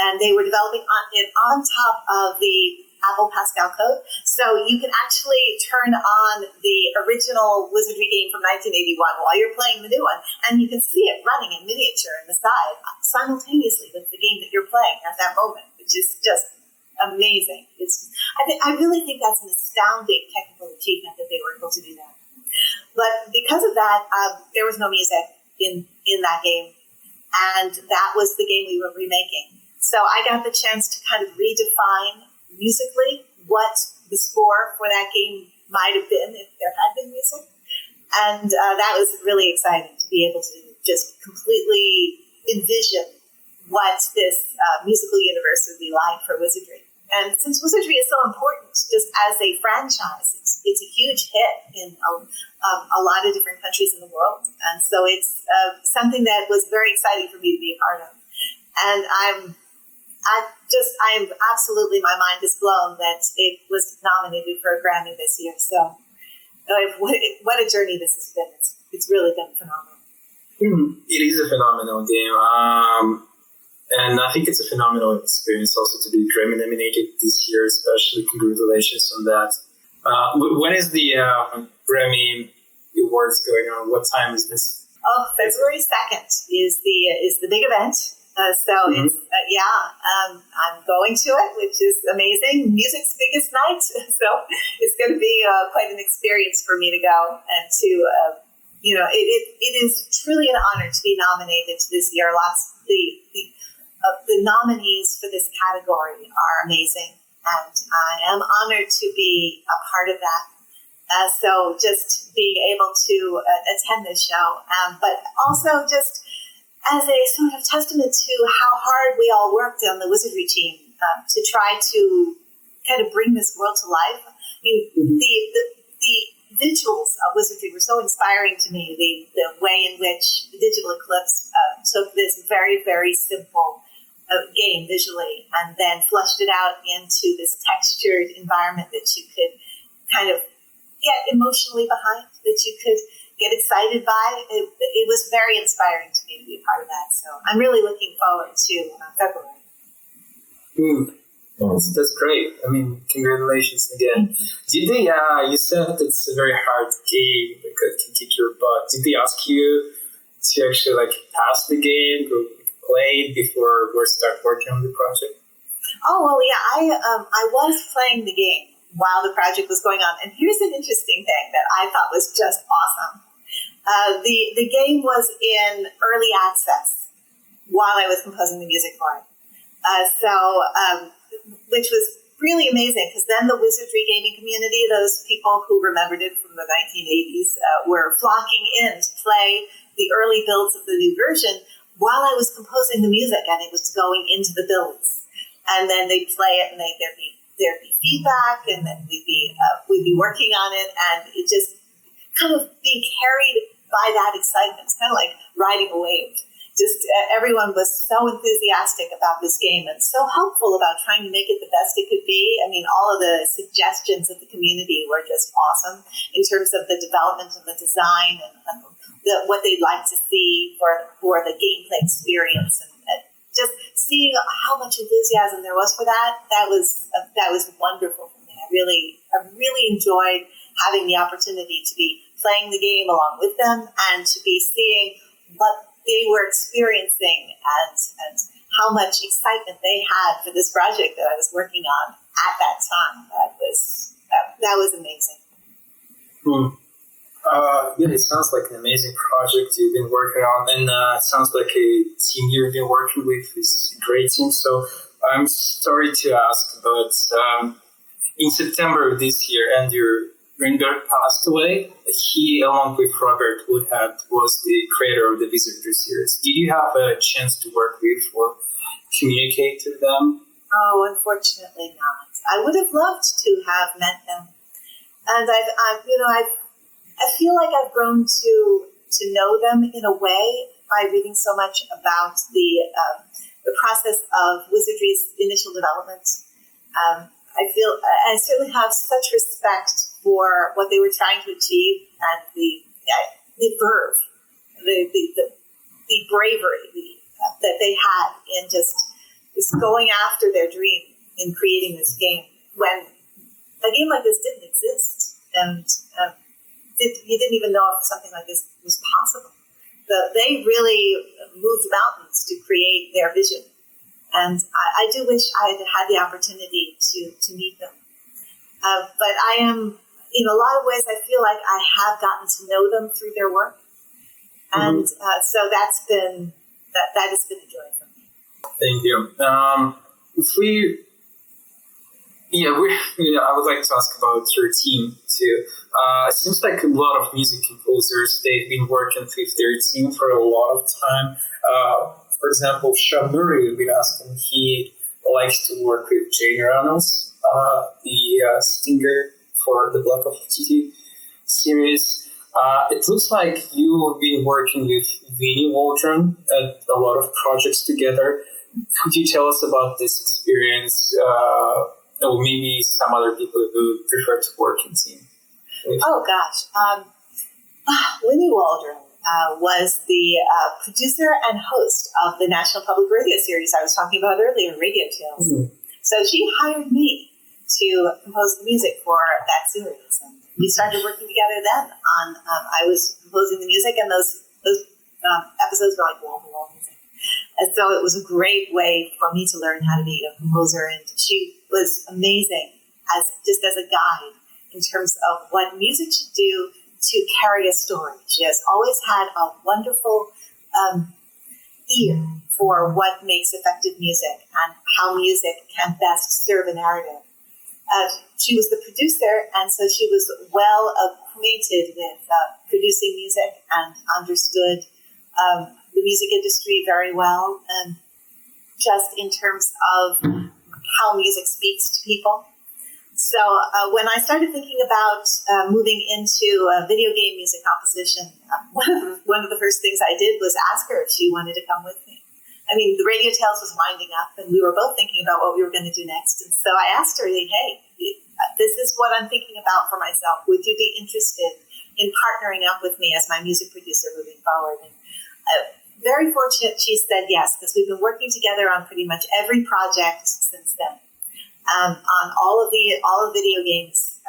Speaker 2: and they were developing it on top of the Apple Pascal code. So you can actually turn on the original Wizardry game from 1981 while you're playing the new one, and you can see it running in miniature in the side simultaneously with the game that you're playing at that moment, which is just amazing. I really think that's an astounding technical achievement that they were able to do that. But because of that, there was no music in that game, and that was the game we were remaking. So I got the chance to kind of redefine musically what the score for that game might have been if there had been music, and that was really exciting to be able to just completely envision what this musical universe would be like for Wizardry. And since Wizardry is so important, just as a franchise, it's a huge hit in a lot of different countries in the world. And so it's something that was very exciting for me to be a part of. And I am absolutely, my mind is blown that it was nominated for a Grammy this year. So what a journey this has been. It's really been phenomenal.
Speaker 3: It is a phenomenal game. And I think it's a phenomenal experience also to be Grammy-nominated this year, especially. Congratulations on that. When is the Grammy Awards going on? What time is this?
Speaker 2: Oh, February 2nd is the big event. It's, I'm going to it, which is amazing. Music's biggest night. So it's going to be quite an experience for me to go and to, it is truly an honor to be nominated this year. The nominees for this category are amazing, and I am honored to be a part of that. So just being able to attend this show, but also just as a sort of testament to how hard we all worked on the Wizardry team to try to kind of bring this world to life. The visuals of Wizardry were so inspiring to me. The way in which Digital Eclipse took this very, very simple game visually and then flushed it out into this textured environment that you could kind of get emotionally behind, that you could get excited by. It was very inspiring to me to be a part of that. So I'm really looking forward to February.
Speaker 3: That's great. I mean, congratulations again. Did they, you said it's a very hard game that can kick your butt. Did they ask you to actually pass the game, go play before we start working on the project?
Speaker 2: Oh, well, yeah, I was playing the game while the project was going on. And here's an interesting thing that I thought was just awesome. The game was in early access while I was composing the music for it. Which was really amazing, because then the Wizardry gaming community, those people who remembered it from the 1980s, were flocking in to play the early builds of the new version while I was composing the music, and it was going into the builds. And then they'd play it, and there'd be feedback, and then we'd be working on it, and it just kind of being carried by that excitement. It's kind of like riding a wave. Just everyone was so enthusiastic about this game and so helpful about trying to make it the best it could be. I mean, all of the suggestions of the community were just awesome in terms of the development and the design and what they'd like to see for the gameplay experience, and just seeing how much enthusiasm there was for that. That was wonderful for me. I really enjoyed having the opportunity to be playing the game along with them and to be seeing what they were experiencing and how much excitement they had for this project that I was working on at that time. That was amazing.
Speaker 3: It sounds like an amazing project you've been working on, and it sounds like a team you've been working with is a great team. So I'm sorry to ask, but in September of this year, Andrew Greenberg passed away. He, along with Robert Woodhead, was the creator of the Wizardry series. Did you have a chance to work with or communicate with them?
Speaker 2: Oh, unfortunately not. I would have loved to have met them, and I feel like I've grown to know them in a way by reading so much about the process of Wizardry's initial development. I certainly have such respect for what they were trying to achieve and the verve, the bravery that they had in just going after their dream in creating this game when a game like this didn't exist, and you didn't even know if something like this was possible. They really moved mountains to create their vision, and I do wish I had had the opportunity to meet them. But I am, in a lot of ways, I feel like I have gotten to know them through their work, and so that has been a joy for me.
Speaker 3: Thank you. I would like to ask about your team too. It seems like a lot of music composers, they've been working with their team for a lot of time. For example, Shamuri, we've been asking, he likes to work with Jane Reynolds, the singer for the Black of City series. It looks like you have been working with Winnie Waldron at a lot of projects together. Could you tell us about this experience, or maybe some other people who prefer to work in team?
Speaker 2: Oh, gosh. Winnie Waldron was the producer and host of the National Public Radio series I was talking about earlier, Radio Tales. Mm-hmm. So she hired me to compose the music for that series. And we started working together then on, I was composing the music, and those episodes were like wall-to-wall music. And so it was a great way for me to learn how to be a composer, and she was amazing as a guide in terms of what music should do to carry a story. She has always had a wonderful ear for what makes effective music and how music can best serve a narrative. She was the producer, and so she was well acquainted with producing music and understood the music industry very well, and just in terms of how music speaks to people. So when I started thinking about moving into video game music composition, one of the first things I did was ask her if she wanted to come with me. I mean, the Radio Tales was winding up, and we were both thinking about what we were going to do next. And so I asked her, hey, this is what I'm thinking about for myself. Would you be interested in partnering up with me as my music producer moving forward? And very fortunate she said yes, because we've been working together on pretty much every project since then. On all of the video games.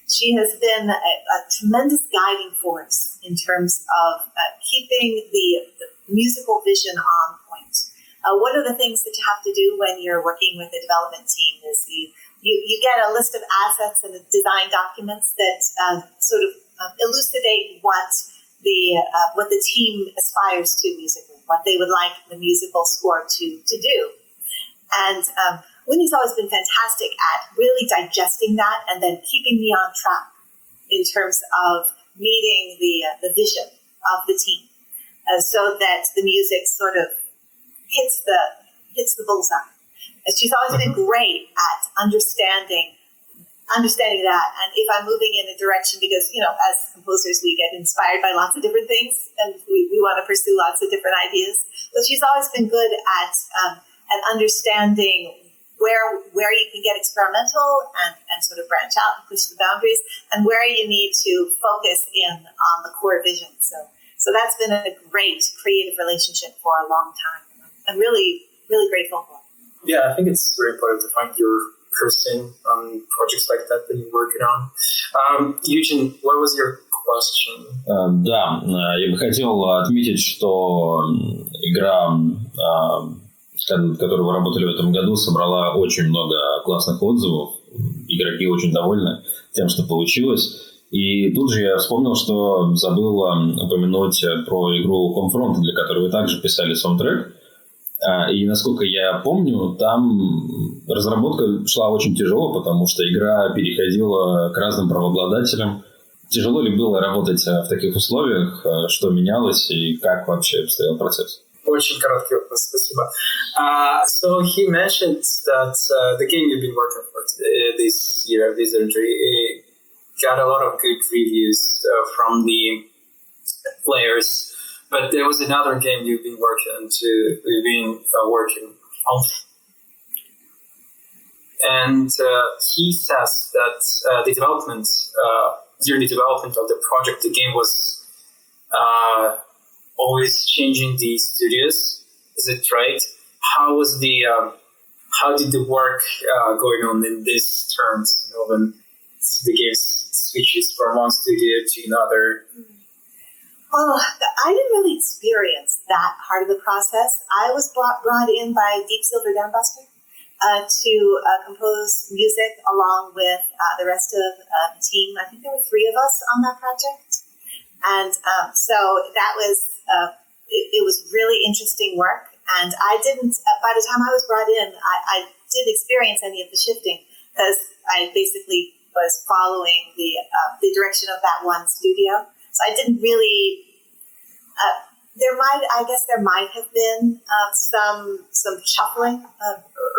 Speaker 2: She has been a tremendous guiding force in terms of keeping the musical vision on point. One of the things that you have to do when you're working with a development team is you get a list of assets and design documents that sort of elucidate what the team aspires to musically, what they would like the musical score to do. And Winnie's always been fantastic at really digesting that and then keeping me on track in terms of meeting the vision of the team, so that the music sort of hits the bullseye. And she's always been great at understanding that. And if I'm moving in a direction, because, as composers, we get inspired by lots of different things, and we want to pursue lots of different ideas. But she's always been good at understanding where you can get experimental and sort of branch out and push the boundaries, and where you need to focus in on the core vision. So that's been a great creative relationship for a long time. I'm really, really grateful for it.
Speaker 3: Yeah, I think it's very important to find your person on projects like that you're working on. Eugene, what was your question?
Speaker 1: Да, я бы хотел отметить, что игра, над которой вы работали в этом году, собрала очень много классных отзывов. Игроки очень довольны тем, что получилось. И тут же я вспомнил, что забыл упомянуть про игру Homefront, для которой вы также писали саундтрек. И, насколько я помню, там разработка шла очень тяжело, потому что игра переходила к разным правообладателям. Тяжело ли было работать в таких условиях? Что менялось и как вообще обстоял процесс?
Speaker 3: Очень короткий вопрос, спасибо. So he mentioned that the game you've been working for this year, Wizardry, got a lot of good reviews from the players. But there was another game you've been working on. And he says that the development, during the development of the project, the game was always changing the studios. Is it right? How did the work going on in these terms? When the game switches from one studio to another.
Speaker 2: Well, I didn't really experience that part of the process. I was brought in by Deep Silver Dambuster to compose music along with the rest of the team. I think there were 3 of us on that project. And so that was, it was really interesting work. And I didn't, by the time I was brought in, I did experience any of the shifting, because I basically was following the direction of that one studio. So I didn't really, there might have been some shuffling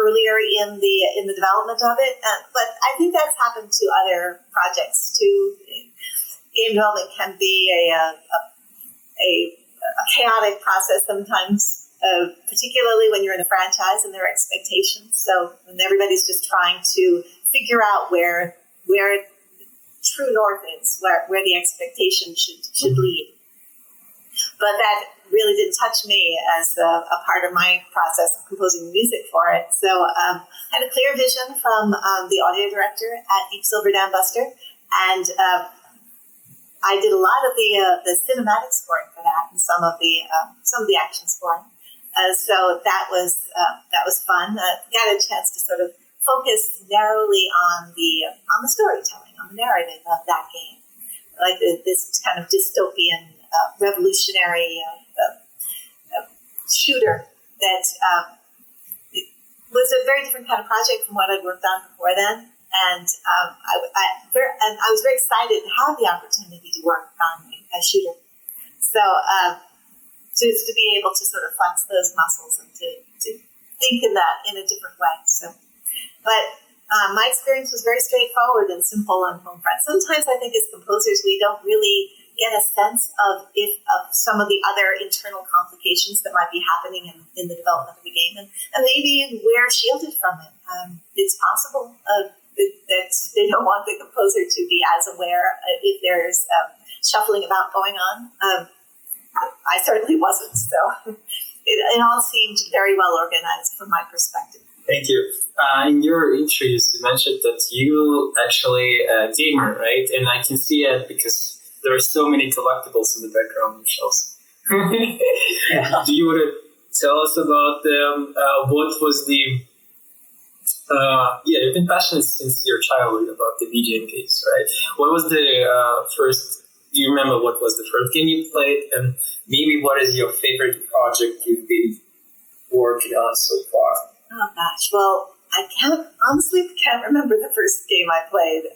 Speaker 2: earlier in the development of it, but I think that's happened to other projects too. Game development can be a chaotic process sometimes, particularly when you're in a franchise and there are expectations. So when everybody's just trying to figure out where true north is, where the expectation should lead. But that really didn't touch me as a part of my process of composing the music for it. So I had a clear vision from the audio director at Deep Silver Dan Buster, and I did a lot of the cinematic scoring for that and some of the action scoring. So that was fun. Got a chance to sort of focus narrowly on the storytelling, on the narrative of that game, like this kind of dystopian, revolutionary shooter that was a very different kind of project from what I'd worked on before then. And I was very excited to have the opportunity to work on a shooter. So to be able to sort of flex those muscles and to think in a different way. So, but my experience was very straightforward and simple on Homefront. Sometimes I think as composers we don't really get a sense of some of the other internal complications that might be happening in the development of the game, and maybe we're shielded from it. It's possible that they don't want the composer to be as aware if there's shuffling about going on. I certainly wasn't, so it all seemed very well organized from my perspective.
Speaker 3: Thank you. In your interviews, you mentioned that you actually a gamer, right? And I can see it because there are so many collectibles in the background of shelves. Do you want to tell us about them? What was the... you've been passionate since your childhood about the video games, right? What was the first... Do you remember what was the first game you played? And maybe what is your favorite project you've been working on so far?
Speaker 2: Oh, gosh. Well, I honestly can't remember the first game I played.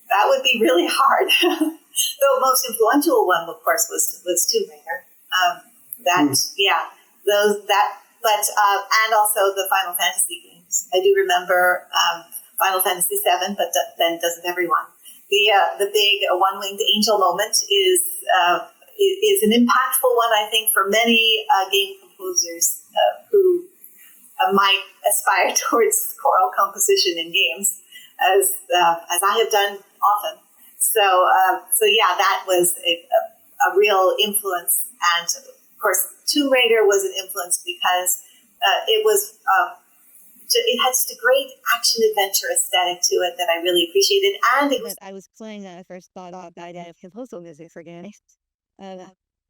Speaker 2: That would be really hard. The most influential one, of course, was Tomb Raider. And also the Final Fantasy games. I do remember Final Fantasy VII, but then doesn't everyone? The big one-winged angel moment is an impactful one, I think, for many game composers who might aspire towards choral composition in games, as I have done often. So that was a real influence, and of course, Tomb Raider was an influence because it had just a great action adventure aesthetic to it that I really appreciated, and it was.
Speaker 4: I was playing, I first thought of the idea of composal music for games,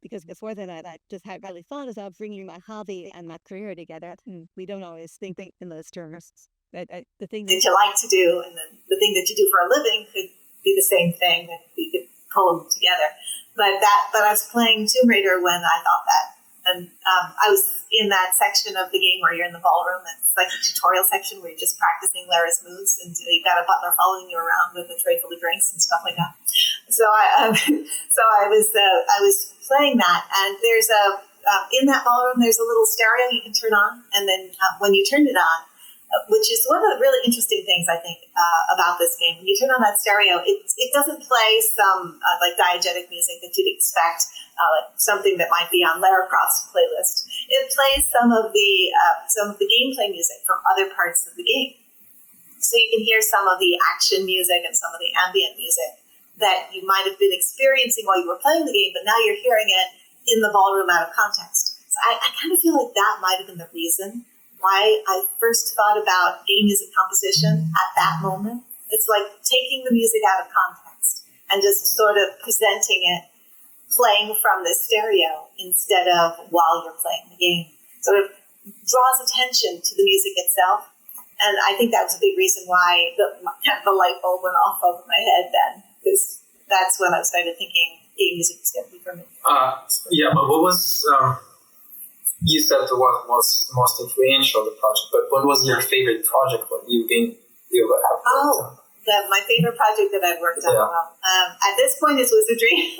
Speaker 4: because before then I just had really thought about bringing my hobby and my career together. We don't always think in those terms. The thing
Speaker 2: that you like to do, and the thing that you do for a living could be the same thing, that we could pull them together. But I was playing Tomb Raider when I thought that, and I was in that section of the game where you're in the ballroom. It's like a tutorial section where you're just practicing Lara's moves, and you've got a butler following you around with a tray full of drinks and stuff like that. So I was playing that, and there's in that ballroom there's a little stereo you can turn on, and then when you turn it on, which is one of the really interesting things I think about this game. When you turn on that stereo, it doesn't play some like diegetic music that you'd expect, like something that might be on Lara Croft's playlist. It plays some of the gameplay music from other parts of the game, so you can hear some of the action music and some of the ambient music that you might have been experiencing while you were playing the game, but now you're hearing it in the ballroom out of context. So I kind of feel like that might have been the reason why I first thought about game music composition at that moment. It's like taking the music out of context and just sort of presenting it, playing from the stereo instead of while you're playing the game. Sort of draws attention to the music itself. And I think that was a big reason why the light bulb went off over my head then, because that's when I started thinking game music is going to be for me.
Speaker 3: But what was... you said the one was most influential, the project, but what was your favorite project that you have worked on?
Speaker 2: My favorite project that I've worked on. Well, at this point is Wizardry.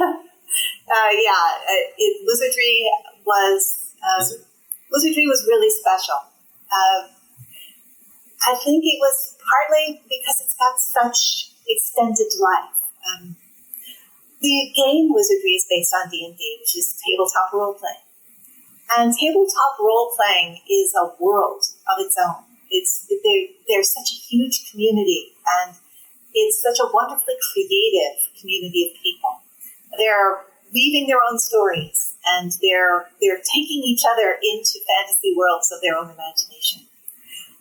Speaker 2: Wizardry was really special. I think it was partly because it's got such extended life. The game Wizardry is based on D&D, which is tabletop role-playing. And tabletop role-playing is a world of its own. There's such a huge community, and it's such a wonderfully creative community of people. They're weaving their own stories, and they're taking each other into fantasy worlds of their own imagination.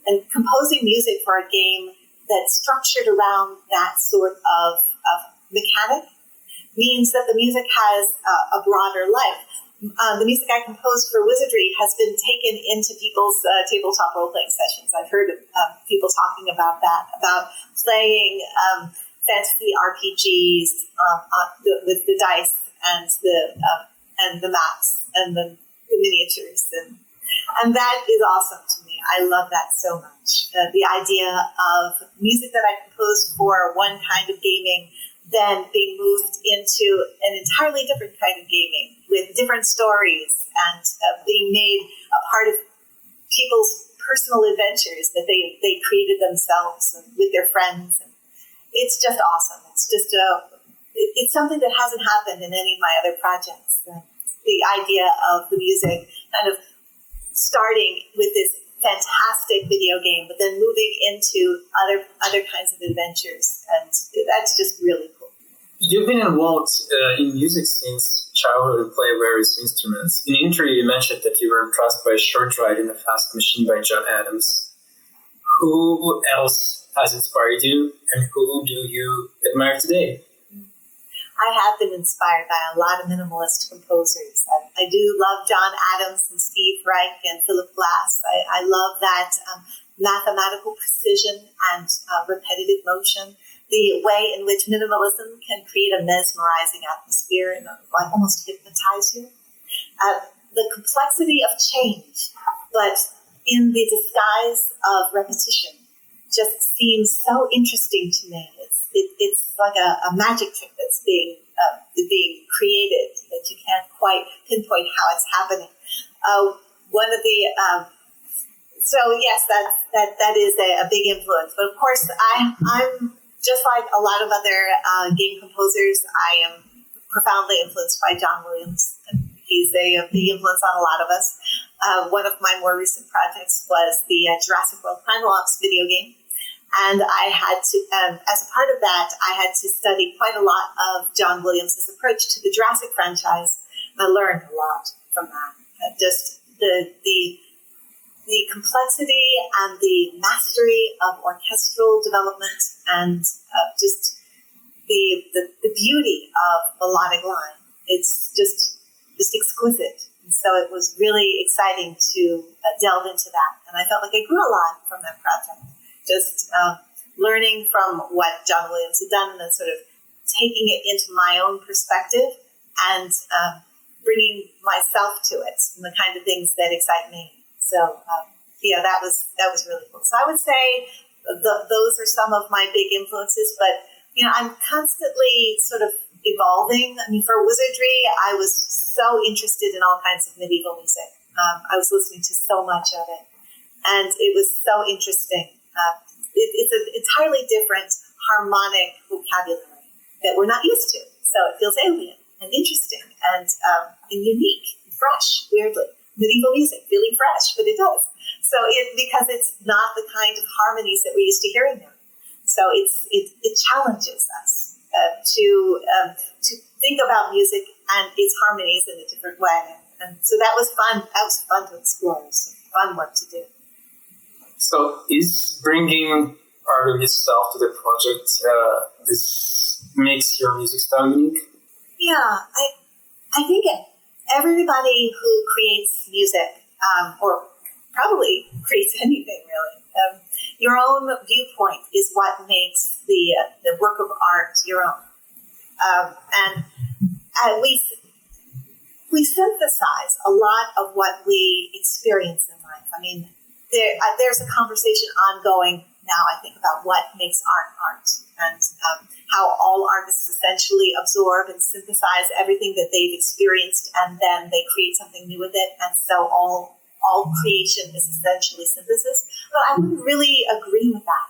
Speaker 2: And composing music for a game that's structured around that sort of mechanic means that the music has a broader life. The music I composed for Wizardry has been taken into people's tabletop role-playing sessions. I've heard people talking about that, about playing fantasy RPGs with the dice and the maps and the miniatures, and that is awesome to me. I love that so much. The idea of music that I composed for one kind of gaming then being moved into an entirely different kind of gaming with different stories and being made a part of people's personal adventures that they created themselves and with their friends. And it's just awesome. It's something that hasn't happened in any of my other projects. The idea of the music kind of starting with this fantastic video game, but then moving into other kinds of adventures, and that's just really cool.
Speaker 3: You've been involved in music since childhood and play various instruments. In an interview, you mentioned that you were impressed by a short ride in a fast machine by John Adams. Who else has inspired you, and who do you admire today?
Speaker 2: I have been inspired by a lot of minimalist composers. I do love John Adams and Steve Reich and Philip Glass. I love that mathematical precision and repetitive motion, the way in which minimalism can create a mesmerizing atmosphere and almost hypnotize you. The complexity of change, but in the disguise of repetition, just seems so interesting to me. It's like a magic trick that's being created that you can't quite pinpoint how it's happening. One of the so yes, that is a big influence. But of course, I'm just like a lot of other game composers. I am profoundly influenced by John Williams. He's a big influence on a lot of us. One of my more recent projects was the Jurassic World Primal Ops video game. And I had to, as a part of that, I had to study quite a lot of John Williams' approach to the Jurassic franchise. And I learned a lot from that. Just the complexity and the mastery of orchestral development and just the beauty of melodic line. It's just exquisite. And so it was really exciting to delve into that. And I felt like I grew a lot from that project. Just learning from what John Williams had done and then sort of taking it into my own perspective and bringing myself to it and the kind of things that excite me. So, that was really cool. So I would say those are some of my big influences, but, I'm constantly sort of evolving. I mean, for Wizardry, I was so interested in all kinds of medieval music. I was listening to so much of it, and it was so interesting. It's an entirely different harmonic vocabulary that we're not used to. So it feels alien and interesting and unique and fresh, weirdly. Medieval music, feeling fresh, but it does. So because it's not the kind of harmonies that we're used to hearing now. So it challenges us to think about music and its harmonies in a different way. And so that was fun. That was fun to explore. It was fun work to do.
Speaker 3: So is bringing part of yourself to the project, this makes your music style unique? Yeah,
Speaker 2: I think everybody who creates music, or probably creates anything really, your own viewpoint is what makes the work of art your own. And we synthesize a lot of what we experience in life. I mean, there's a conversation ongoing now I think about what makes art, and how all artists essentially absorb and synthesize everything that they've experienced, and then they create something new with it. And so all creation is essentially synthesis. But I wouldn't really agree with that,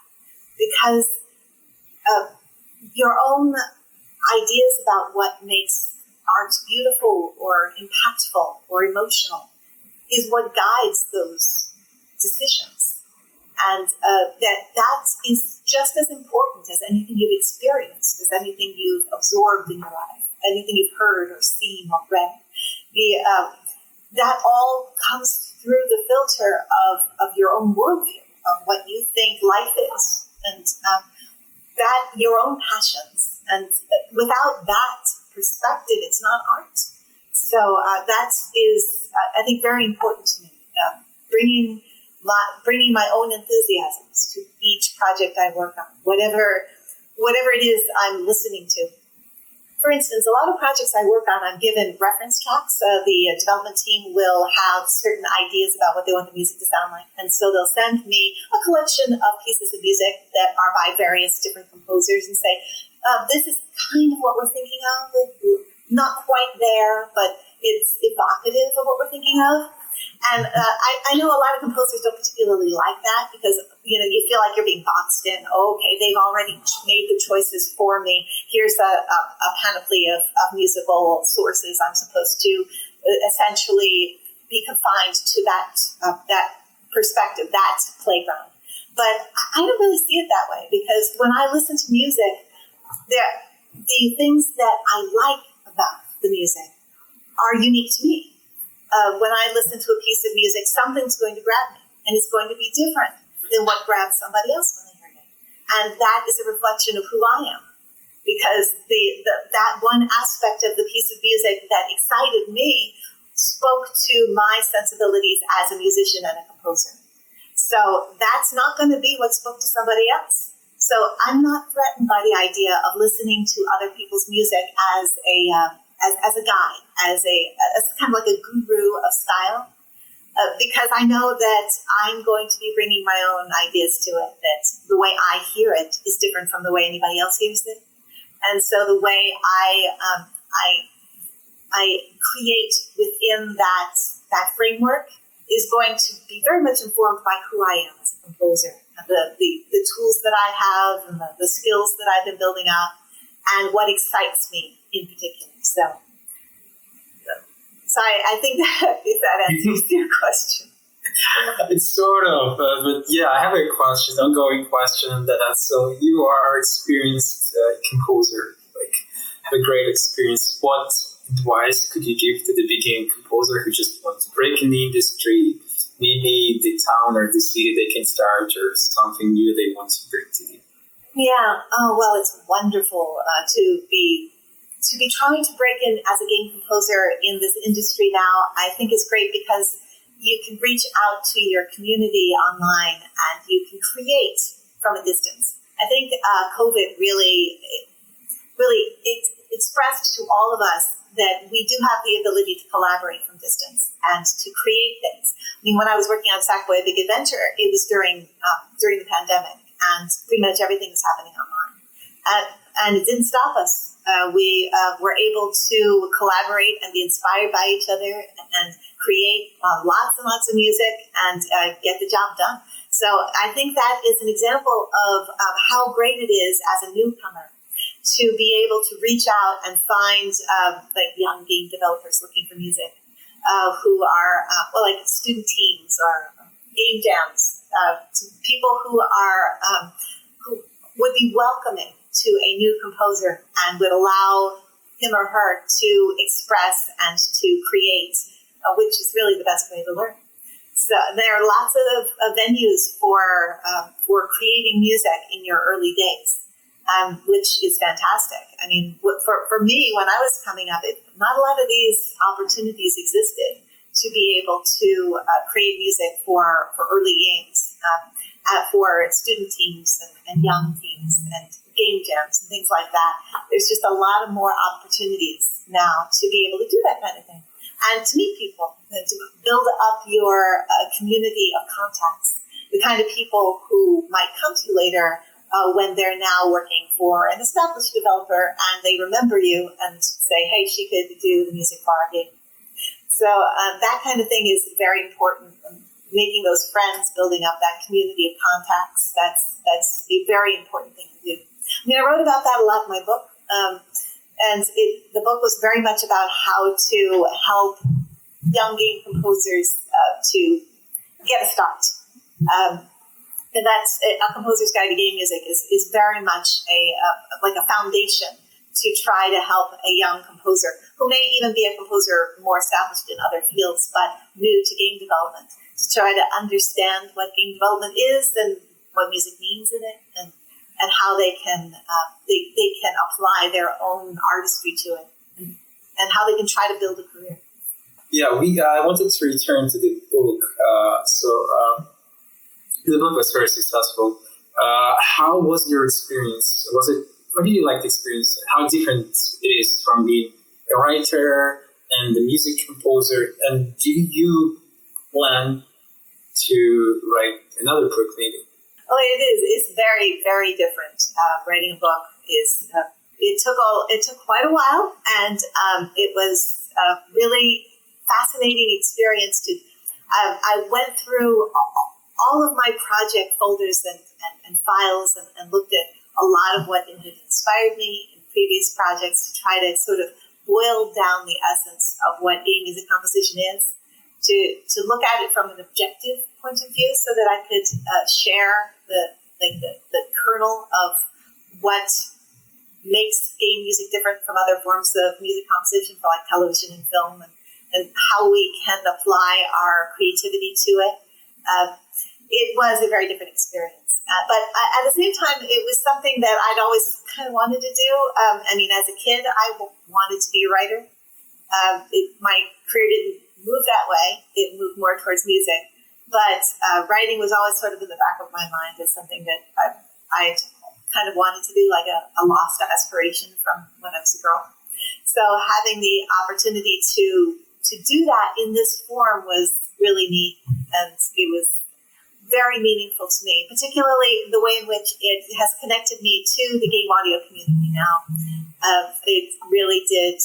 Speaker 2: because your own ideas about what makes art beautiful or impactful or emotional is what guides those decisions. And that is just as important as anything you've experienced, as anything you've absorbed in your life, anything you've heard or seen or read. That all comes through the filter of your own worldview, of what you think life is, and that your own passions. And without that perspective, it's not art. So that is, I think, very important to me. Bringing my own enthusiasms to each project I work on, whatever it is I'm listening to. For instance, a lot of projects I work on, I'm given reference tracks. The development team will have certain ideas about what they want the music to sound like. And so they'll send me a collection of pieces of music that are by various different composers and say, this is kind of what we're thinking of. Not quite there, but it's evocative of what we're thinking of. And I know a lot of composers don't particularly like that, because you feel like you're being boxed in. Oh, okay, they've already made the choices for me. Here's a panoply of musical sources I'm supposed to essentially be confined to that perspective, that playground. But I don't really see it that way, because when I listen to music, the things that I like about the music are unique to me. When I listen to a piece of music, something's going to grab me, and it's going to be different than what grabs somebody else when they heard it. And that is a reflection of who I am, because that one aspect of the piece of music that excited me spoke to my sensibilities as a musician and a composer. So that's not going to be what spoke to somebody else. So I'm not threatened by the idea of listening to other people's music as a guide, as kind of like a guru of style, because I know that I'm going to be bringing my own ideas to it, that the way I hear it is different from the way anybody else hears it. And so the way I create within that framework is going to be very much informed by who I am as a composer, and the tools that I have, and the skills that I've been building up, and what excites me in particular. So I think that answers your question.
Speaker 3: It's sort of, but yeah, I have a question, ongoing question. So you are an experienced composer, have a great experience. What advice could you give to the beginning composer who just wants to break in the industry? Maybe the town or the city they can start, or something new they want to bring to you.
Speaker 2: Yeah. Oh well, it's wonderful to be trying to break in as a game composer in this industry now. I think is great, because you can reach out to your community online and you can create from a distance. I think COVID really expressed to all of us that we do have the ability to collaborate from distance and to create things. I mean, when I was working on Sackboy: A Big Adventure, it was during the pandemic, and pretty much everything was happening online. And it didn't stop us. We were able to collaborate and be inspired by each other and create lots and lots of music and get the job done. So I think that is an example of how great it is as a newcomer to be able to reach out and find young game developers looking for music who are like student teams or game jams, people who are who would be welcoming to a new composer and would allow him or her to express and to create, which is really the best way to learn. So there are lots of venues for creating music in your early days, which is fantastic. I mean, for me, when I was coming up, not a lot of these opportunities existed to be able to create music for early games, for student teams and young teams and game jams and things like that. There's just a lot of more opportunities now to be able to do that kind of thing and to meet people and to build up your community of contacts. the kind of people who might come to you later when they're now working for an established developer and they remember you and say, hey, she could do the music for our game. So that kind of thing is very important. Making those friends, building up that community of contacts, that's a very important thing to do. I mean, I wrote about that a lot in my book. And the book was very much about how to help young game composers to get a start. And that's A Composer's Guide to Game Music is very much like a foundation to try to help a young composer who may even be a composer more established in other fields, but new to game development, to try to understand what game development is and what music means in it, and how they can apply their own artistry to it, and how they can try to build a career.
Speaker 3: Yeah, I wanted to return to the book. The book was very successful. How was your experience? What did you like the experience? How different it is from being a writer and the music composer? And do you plan to write another book, maybe?
Speaker 2: Oh, it is. It's very, very different. Writing a book is. It took quite a while, and it was a really fascinating experience. I went through all of my project folders and files and looked at a lot of what had inspired me in previous projects to try to sort of boil down the essence of what game music composition is, to look at it from an objective point of view, so that I could share the kernel of what makes game music different from other forms of music composition, for like television and film, and how we can apply our creativity to it. It was a very different experience. But at the same time, it was something that I'd always kind of wanted to do. I mean, as a kid, I wanted to be a writer. My career didn't move that way. It moved more towards music. But writing was always sort of in the back of my mind as something that I kind of wanted to do, like a lost aspiration from when I was a girl. So having the opportunity to do that in this form was really neat, and it was very meaningful to me, particularly the way in which it has connected me to the game audio community now. It really did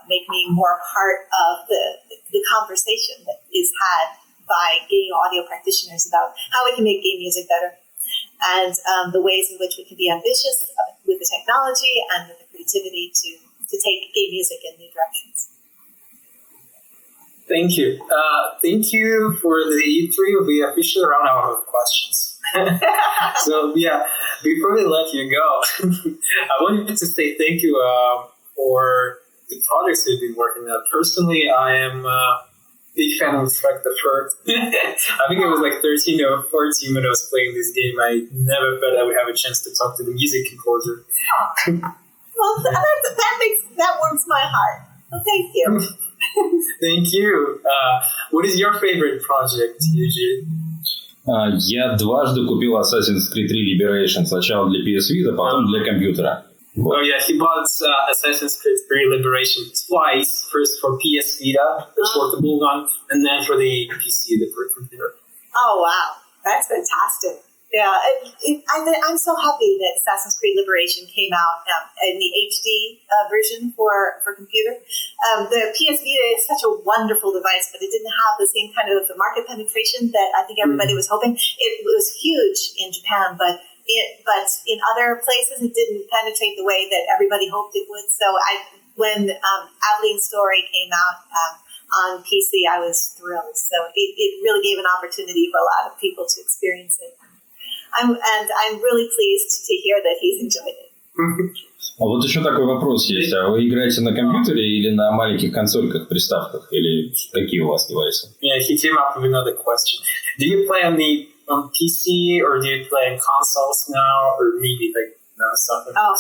Speaker 2: make me more part of the conversation that is had by game audio practitioners about how we can make game music better, and the ways in which we can be ambitious with the technology and with the creativity to take game music in new directions.
Speaker 3: Thank you. Thank you for the E3. We officially run out of questions. So, yeah, before we let you go, I wanted to say thank you for the projects you've been working on. Personally, I am a big fan of Shrek the First. I think it was like 13 or 14 when I was playing this game. I never thought I would have a chance to talk to the music composer.
Speaker 2: Well, that warms my heart. Well, thank you.
Speaker 3: Thank you. What is your favorite project, Eugene?
Speaker 1: Я дважды купил Assassin's Creed 3 Liberation. Сначала для PS Vita, потом для компьютера.
Speaker 3: Oh yeah, he bought Assassin's Creed 3 Liberation twice. First for PS Vita, the portable one, and then for the PC, the computer.
Speaker 2: Oh wow, that's fantastic. Yeah, I'm so happy that Assassin's Creed Liberation came out in the HD version for computer. The PS Vita is such a wonderful device, but it didn't have the same kind of market penetration that I think everybody was hoping. It was huge in Japan, but in other places it didn't penetrate the way that everybody hoped it would. So when Adeline's Story came out on PC, I was thrilled. So it really gave an opportunity for a lot of people to experience it. I'm really pleased to hear that he's enjoyed it.
Speaker 1: А вот еще такой вопрос есть. А вы играете на компьютере или на маленьких консольках, приставках? Или какие у вас девайсы?
Speaker 3: Yeah, he came up with another question. Do you play on PC or do you play on consoles now, or maybe like something?
Speaker 2: Oh,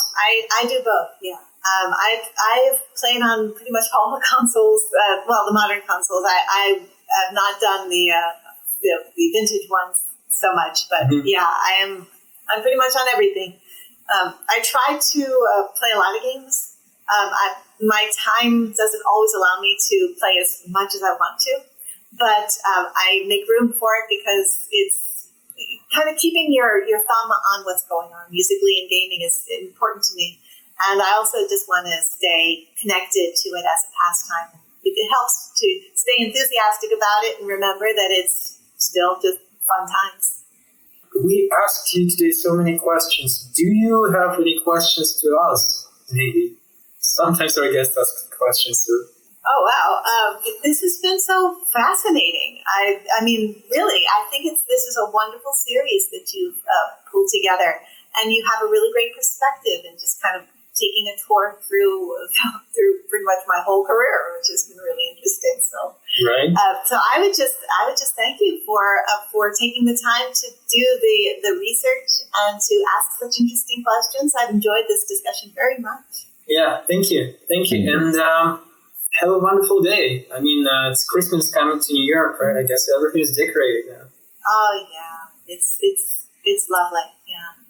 Speaker 2: I do both. Yeah. I've played on pretty much all the consoles. The modern consoles. I have not done the vintage ones so much, but yeah, I'm pretty much on everything. I try to play a lot of games. My time doesn't always allow me to play as much as I want to, but I make room for it because kind of keeping your thumb on what's going on musically and gaming is important to me. And I also just want to stay connected to it as a pastime. It helps to stay enthusiastic about it and remember that it's still just fun times.
Speaker 3: We asked you today so many questions. Do you have any questions to us, maybe? Sometimes our guests ask questions too.
Speaker 2: Oh, wow. This has been so fascinating. I mean, really, I think this is a wonderful series that you've pulled together. And you have a really great perspective and just kind of taking a tour through pretty much my whole career, which has been really interesting. So,
Speaker 3: right.
Speaker 2: So I would just thank you for taking the time to do the research and to ask such interesting questions. I've enjoyed this discussion very much.
Speaker 3: Yeah, thank you, and have a wonderful day. I mean, it's Christmas coming to New York, right? I guess everything is decorated now.
Speaker 2: Oh yeah, it's lovely. Yeah.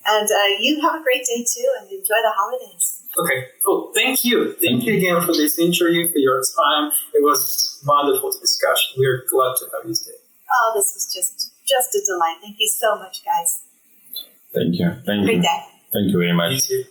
Speaker 2: And you have a great day too, and enjoy the holidays.
Speaker 3: Okay, cool. Thank you. Thank you again for this interview, for your time. It was wonderful to discuss. We're glad to have you today.
Speaker 2: Oh, this was just a delight. Thank you so much, guys.
Speaker 1: Thank you.
Speaker 2: Great day.
Speaker 1: Thank you very much.
Speaker 3: You too.